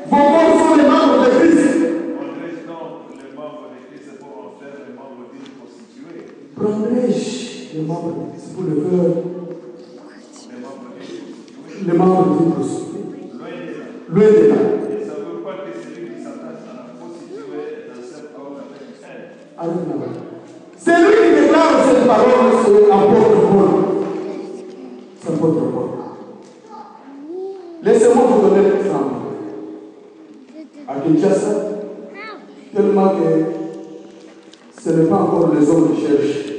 vos corps sont les membres de Christ? Prendrai-je donc les membres de Christ pour en faire les membres d'une prostituée? Prendrai-je les membres de Christ pour le faire Les membres d'une prostituée? les membres d'une prostituée? Loin de là. Loin de là. Ne savez-vous pas que celui qui s'attache à la prostituée est un seul corps avec elle? Amen. C'est lui qui déclare cette parole, c'est l'apôtre Paul. C'est l'apôtre Paul. Laissez-moi vous donner l'exemple. À Kinshasa, tellement que ce n'est pas encore les hommes qui cherchent,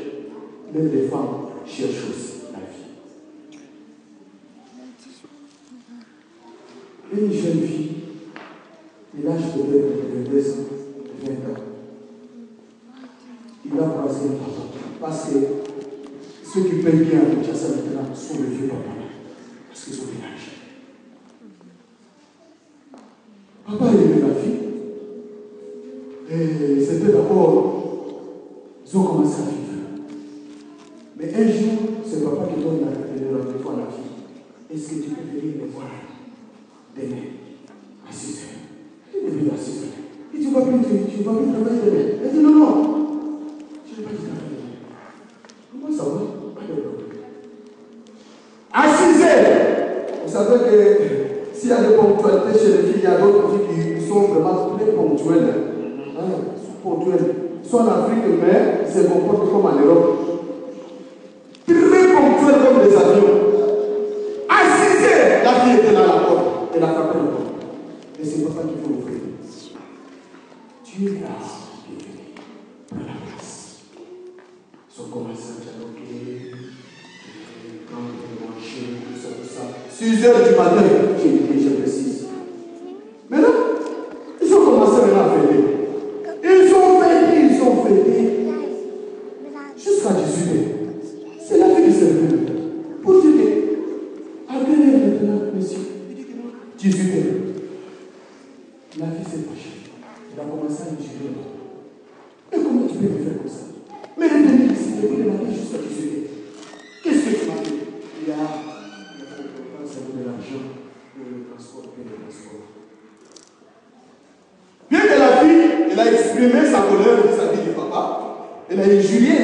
mais les femmes cherchent aussi la vie. Une jeune fille, de l'âge de 22 ans, de 20 ans, il a croisé le papa. Parce que ceux qui payent bien à Kinshasa maintenant sont les vieux papas. Parce qu'ils sont des âges. Papa aimait la fille. Et c'était d'abord, ils ont commencé à vivre. Mais un jour, c'est papa qui donne le rendez-vous à la fille. Est-ce que tu peux venir me voir demain à 6 heures? Il est venu à 6 heures. Et tu vas plus travailler demain. Elle dit non, non. Je n'ai pas dit travailler demain. Comment ça va? Pas de problème. À 6 heures, vous savez que s'il y a des ponctualités chez les filles, il y a d'autres filles qui sont vraiment très ponctuelles. Soit en Afrique, mais ils se comportent comme en Europe. Très ponctuels comme des avions. À 6 heures, la fille était là à la porte. Elle a frappé la porte. Et c'est papa qui faut ouvrir. Tu es là. Prends la place. Ils ont commencé à dialoguer. Quand ils ont mangé, tout ça. 6 heures du matin, j'ai dit, je précise. Maintenant, ils ont commencé maintenant à fêter. Ils ont fêté jusqu'à 18 heures. C'est la vie qui s'est levée. Pour dire que, à quelle heure maintenant, monsieur? Il dit que non, 18 heures. La vie s'est fâchée. Il a commencé à injurer. Mais comment tu peux me faire comme ça? Mais elle est venue ici, depuis le matin jusqu'à 18 heures. Qu'est-ce que tu m'as fait? Il y a de l'argent pour le transport et le transport. Bien que la fille, elle a exprimé sa colère vis-à-vis du papa, elle a injurié,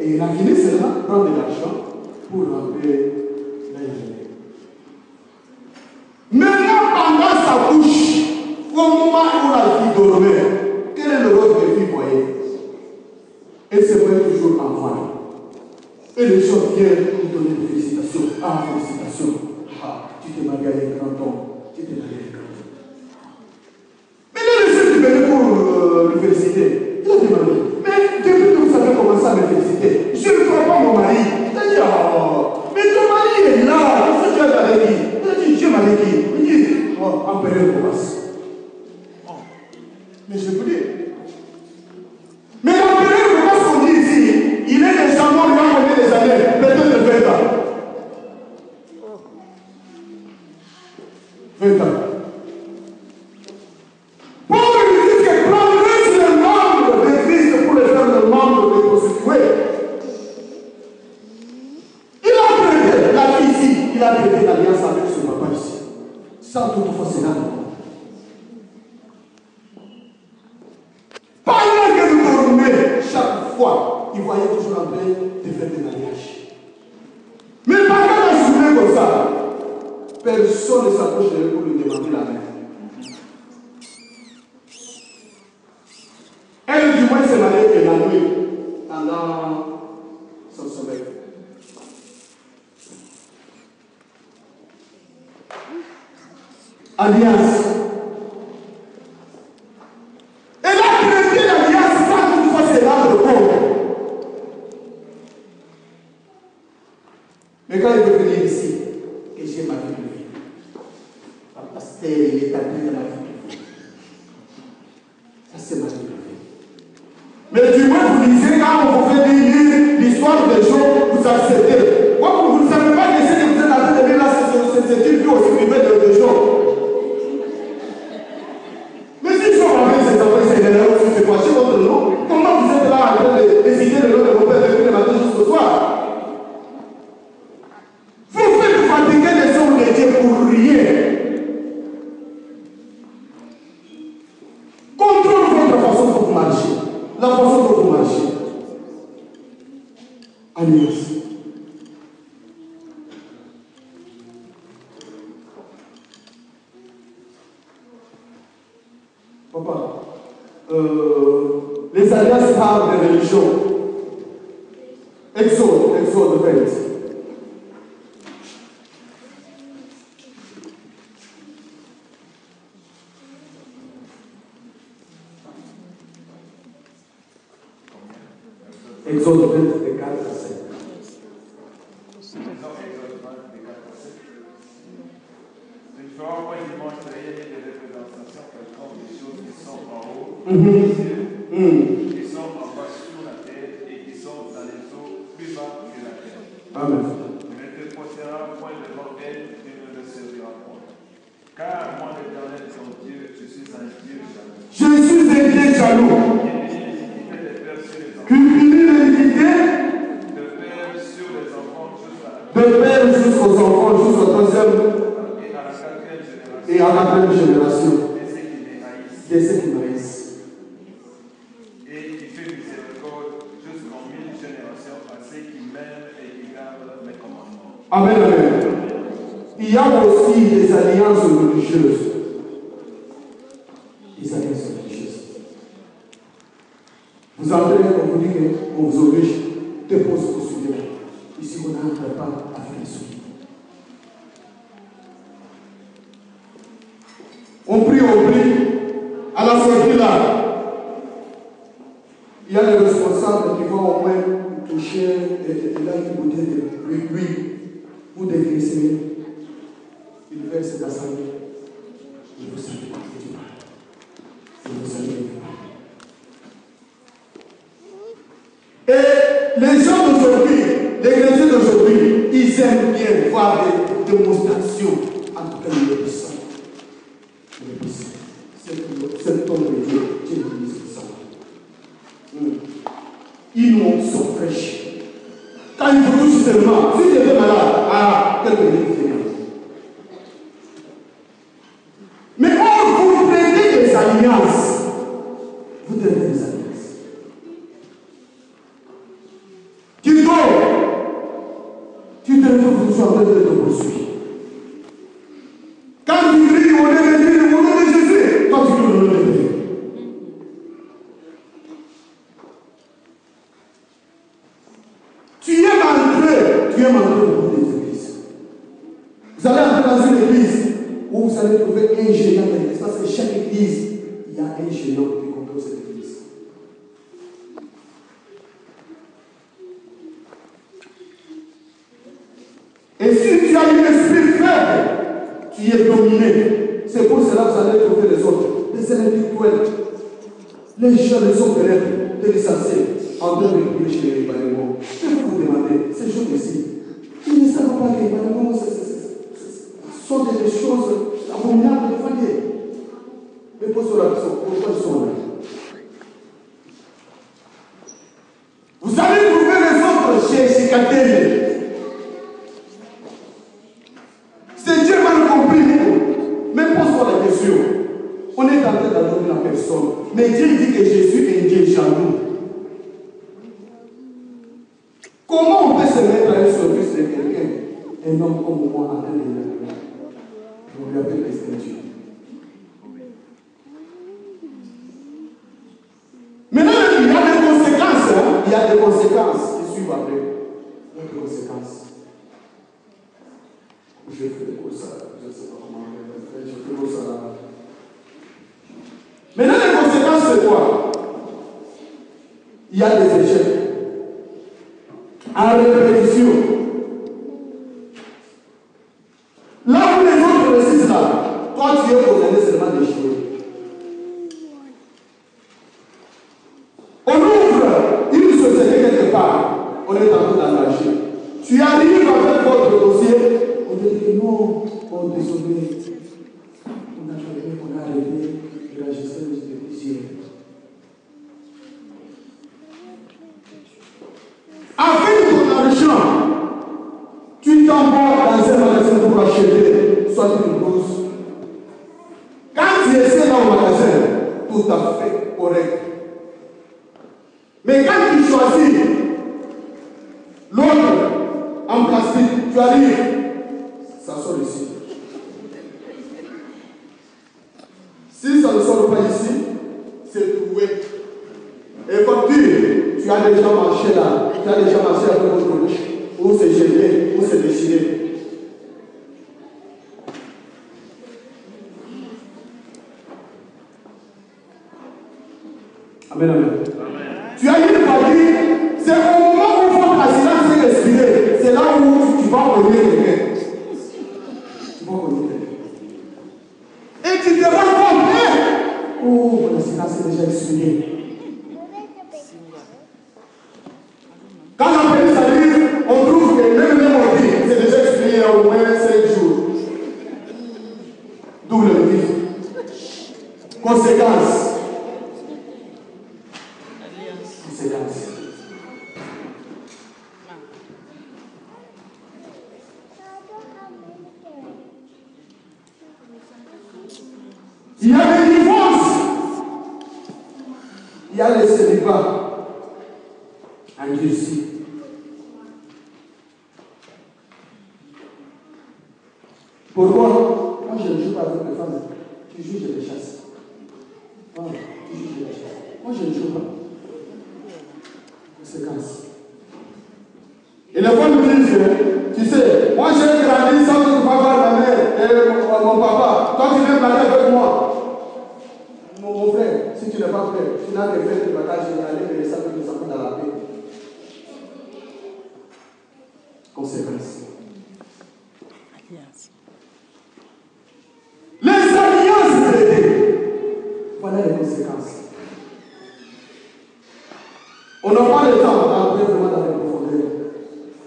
et elle a fini seulement prendre de l'argent pour remplir la injuriée. Maintenant, pendant sa bouche, au moment où la fille dormait, quel est le rôle que la fille voyait? Elle se voyait toujours en voile. Et les gens viennent pour donner des félicitations. Ah, félicitations. Ah, tu t'es marié avec un grand homme. Tu t'es marié avec un grand homme. Mais là, le seul qui venait pour le féliciter, il a demandé. Mais depuis que vous avez commencé à me féliciter, je ne crois pas mon mari. Il a dit, oh, mais ton mari est là. Qu'est-ce que tu as avec qui? Il a dit, j'ai marié qui? Il dit, oh, en période de passe. Mais je vous dis. Mais en période de passe qu'on dit ici, il est récemment lui a donné des années, peut-être de 20 ans. 20 ans. Paul lui dit que prendrait le membre de Christ pour le faire le membre de prostituée. Il a traité la fille ici, il a traité l'alliance avec son papa ici. Sans toutefois c'est là. Pendant que nous dormions, chaque fois, il voyait toujours en train de faire des mariages. Mais pendant la journée comme ça, personne ne s'approche de lui pour lui demander la main. Elle, du moins, s'est mariée que la nuit, pendant son sommeil. Alliance. Elle a traité l'alliance sans toutefois se rendre compte. Mais quand il veut venir ici, que j'ai ma vie de vie, le pasteur, il est appelé dans ma vie de vie. Ça, c'est ma vie de vie. Mais du moins, vous lisez, quand on vous fait lire l'histoire des gens, vous acceptez. Vous ne savez pas que ce que vous êtes en train de lire là, c'est une vie aussi privée des gens. Mais si je ramène ces enfants, c'est des gens qui se fâchent contre le nom, comment vous êtes là en train de décider le nom de vos pères depuis le matin jusqu'au soir? Vous faites fatiguer les hommes de Dieu pour rien. Contrôlez votre façon dont vous marchez. La façon dont vous marchez. Alliance. Papa, les alliances parlent de religion. Exode 20. Exode 20, de 4 à 5. feras au point dimanche dernier des représentations quelconques des choses qui sont en haut, qui sont en bas sur la terre et qui sont dans les eaux plus bas que la terre. Amen. Tu ne te posteras point devant elles, tu ne le serviras point. Car moi, l'Éternel, ton Dieu, je suis un Dieu jaloux. Je suis un Dieu jaloux. Qui punit l'iniquité de père sur les enfants jusqu'à la de père jusqu'aux enfants, jusqu'au troisième et à la quatrième génération. et à la quatrième génération. De ceux qui les haïssent. De ceux qui me haïssent. Et qui fait miséricorde jusqu'en 1000 générations à ceux qui m'aiment et qui gardent mes commandements. Amen, amen. Il y a aussi des alliances religieuses. Des alliances religieuses. Vous entrez, on vous dit qu'on vous oblige, dépose vos souliers. Ici, on n'entre pas avec les souliers. On prie. À la sortie là, il y a les responsables qui vont au moins toucher là qui vous dit de lui pour dégraisser. Il verse la santé. Je vous salue. Je vous salue. Et les gens d'aujourd'hui, les chrétiens d'aujourd'hui, ils aiment bien voir des démonstrations en tout cas de l'Église. Cet homme de Dieu, Dieu est l'Église de ça. Ils nous sont fraîches. Quand ils vous touchent seulement, si tu es malade, quelque chose différent. Mais quand vous prenez des alliances, vous devez des alliances. Tu dors, tu devais vous en train de te poursuivre. Quand tu cries au nom de Jésus, toi tu cries au nom de Jésus. Tu es entré dans des églises. Vous allez entrer dans une église où vous allez trouver un géant de l'église. Parce que chaque église, il y a un géant qui compose cette église. Et si tu as un esprit faible, tu es dominé. C'est pour cela que vous allez trouver les autres, les intellectuels, les gens, les hommes de lettres, des licenciés, en train de prier chez les Ibanemo. Je vais vous demander, ces gens ici, ils ne savent pas que les Ibanemo sont des choses abominables de famille. Mais pourquoi ils sont là? Vous allez trouver les autres chez Sikatele. C'est Dieu mal compris. Mais pose-toi la question. On est en train d'adorer la personne. Mais Dieu dit que Jésus est un Dieu jaloux. Comment on peut se mettre à un service de quelqu'un, un homme comme moi, en train de l'aimer? On lui appelle Dieu. Maintenant, il y a des conséquences. Il y a des conséquences qui suivent après. Il y a des conséquences. Je fais ça, je ne sais pas comment je fais ça là. Maintenant, les conséquences, c'est quoi? Il y a des échecs. En répétition. Là où les autres réussissent là, toi tu es condamné seulement d'échouer. On ouvre une société quelque part, on est en train d'engager. Tu arrives avec votre dossier, on te dit non, oh désolé, on a arrêté de la gestion des dossiers. Avec ton argent, tu t'envoies dans un magasin pour acheter soit une blouse. Quand tu essaies dans le magasin, tout à fait correct. Mais quand tu choisis l'autre en plastique, tu arrives, ça sort ici. Si ça ne sort pas ici, c'est trouvé. Et facture, tu as déjà marché là, tu as déjà marché avec votre bouche, ou c'est jeté, ou c'est déchiré. Amen, amen. Tu as une partie, c'est au moment où votre assurance est respirée, c'est là où tu vas connaître quelqu'un. Tu vas connaître quelqu'un. double vivre. Conséquence. Conséquence. Il y a des divorces. Il y a les célibats endurcis. Pourquoi? Moi je ne joue pas avec les femmes. Tu joues, je les chasse. Voilà, tu joues, je les chasse. Moi je ne joue pas. Conséquence. Et les femmes disent, tu sais, moi j'ai grandi sans que tu vas voir ma mère et mon papa. Toi tu viens parler avec moi. Mon frère, si tu n'es pas frère, tu n'as que faire du bagage et aller me laisser avec les enfants dans la paix. Conséquence. Les alliances traitées. Voilà les conséquences. On n'a pas le temps d'entrer vraiment dans les profondeurs.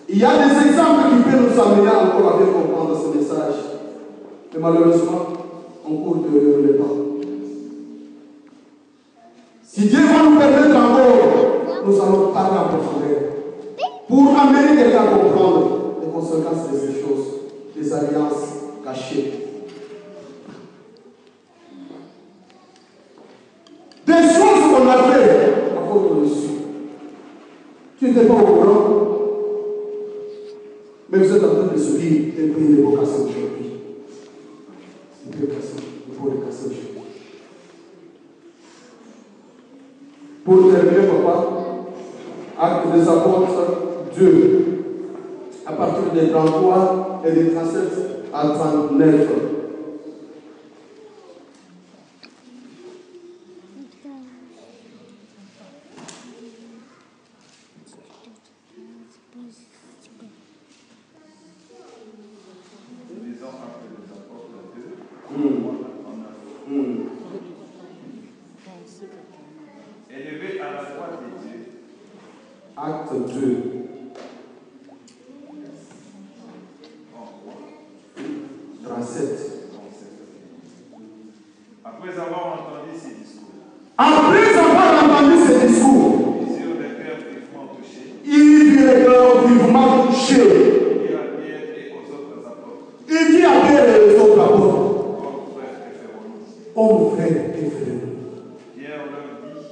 Il y a des exemples qui peuvent nous amener encore à bien comprendre ce message. Mais malheureusement, on court de le temps. Si Dieu va nous permettre encore, nous allons parler en profondeur. Pour amener quelqu'un à comprendre les conséquences de ces choses, des alliances cachées. Des choses qu'on a fait à votre dessus. Tu n'étais pas au courant, mais vous êtes en train de subir et payer des vocations aujourd'hui. Des vocations, des vocations aujourd'hui. Pour terminer, papa, Actes des Apôtres 2, à partir des 33 et des 37 à 39. Élevé à la droite de Dieu. Acte 2. Après avoir entendu ces discours, ils eurent les cœurs vivement touchés. il dit les cœurs vivement touchés. Il dit à Pierre et aux autres apôtres, Il dit à Pierre et les autres apôtres, Ô frères, que ferons-nous? ô frère, que ferons-nous? Pierre leur dit,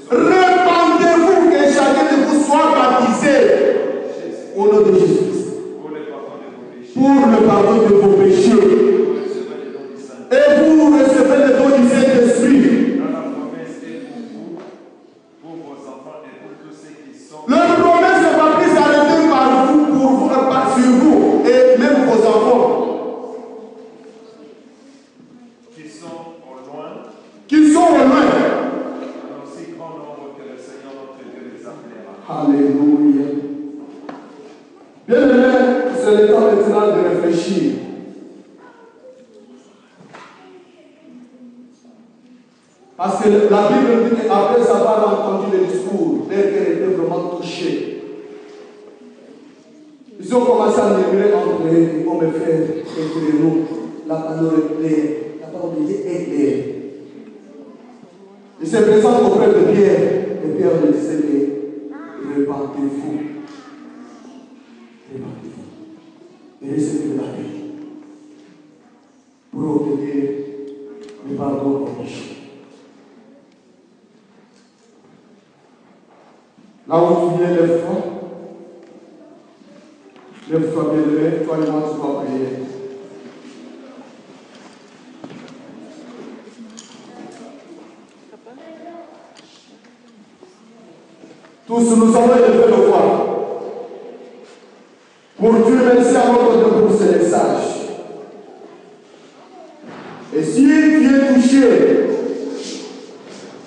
Répandez-vous que chacun de vous soit baptisé au nom de Jésus pour le pardon de vos péchés. Et vous recevez le don du Saint-Esprit. La promesse ne va plus s'arrêter par vous, sur vous et même vos enfants. Qui sont au loin. Un aussi grand nombre que le Seigneur notre Dieu les appellera. Alléluia. Bien aimé, c'est le temps maintenant de réfléchir. Parce que la Bible dit qu'après avoir entendu le discours, leur cœur était vraiment touché. Ils ont commencé à murmurer entre eux, oh mes frères, écoutez-nous, la parole est claire, la parole de Dieu est claire. Il se présente auprès de Pierre, et Pierre lui disait que répandez-vous. Répandez-vous. Et recevez la vie pour obtenir le pardon aux péchés. Là où tu viens, lève-toi. Lève-toi, bien-aimé. Toi et moi, tu vas prier. Tous nous avons élevé le voix. Pour Dieu, merci à notre Dieu pour ce message. Et si tu es touché,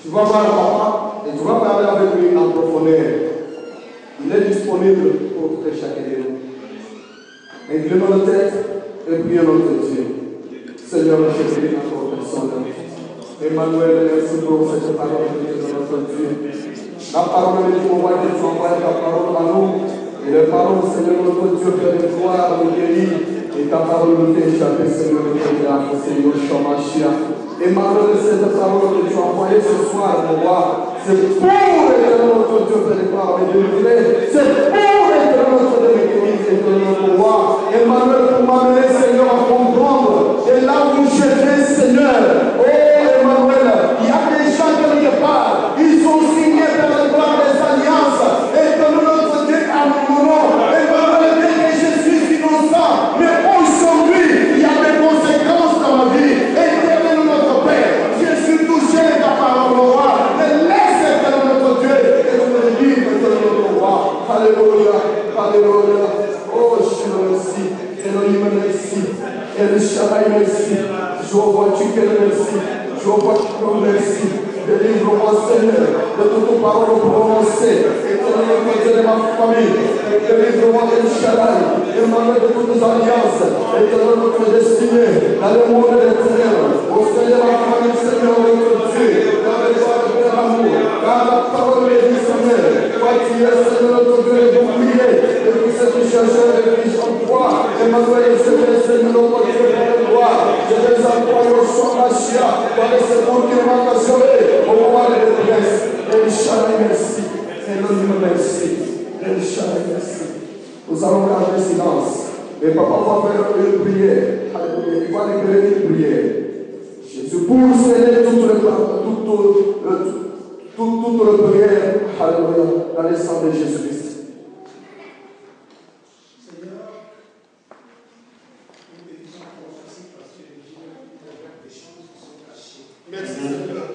tu vas voir papa et tu vas parler avec lui en profondeur. Il est disponible pour tout et chacun de nous. Inclinons nos têtes et prions notre Dieu. Seigneur, je prie encore personne. Emmanuel, merci pour cette parole de notre Dieu. La parole de Dieu, on va dire, envoie ta parole à nous. Et la parole, Seigneur, notre Dieu, Père de gloire, nous guérit. Et ta parole nous fait échapper, Seigneur, de tes larmes, Seigneur, Shomashia. Et malgré cette parole que tu as envoyée ce soir, mon roi, c'est pour éternel notre Dieu de l'éclore et de l'univers. C'est pour éternel notre Dieu de l'église et de notre roi. Emmanuel, pour m'amener, Seigneur, à comprendre. Et là où je vais, Seigneur, oh Emmanuel, il y a des gens quelque part, ils ont signé par le droit des alliances. Et que notre Dieu a mon nom. Emmanuel, dès que je suis innocent, mais aujourd'hui, il y a des conséquences dans ma vie. Éternel notre Père, je suis touché par ta parole, mon roi. Mais laisse éternel notre Dieu et nous le livre, éternel notre roi. Alléluia, alléluia. Oh, je te remercie. Elohim, merci. El Shaddai, merci. Je vois tu que merci. Je vois tu que merci. Délivre-moi, Seigneur, de toute parole prononcée. Éternel notre Dieu de ma famille. Délivre-moi, El Shaddai. Emmanuel de toutes les alliances. Éternel notre destinée. Dans le monde des ténèbres. Au sein de ma famille, Seigneur notre Dieu. Dans les joies de l'amour. Dans la parole de Seigneur. Toi, tu es, Seigneur notre Dieu, le bouclier. Et tout ce qui cherchait de Christ en toi. Emmanuel, je vais, Seigneur notre Dieu, pour le gloire. Je vais employer au champ d'Achia. Dans les secondes qui m'ont assuré. Au moment de détresse. El Shaddai, merci. Elohim, merci. El Shaddai, merci. Nous allons garder silence. Et papa va faire une prière. Alléluia. Il va libérer une prière. Jésus, pour sceller toute la prière. Alléluia. Dans le sang de Jésus-Christ. Merci Seigneur.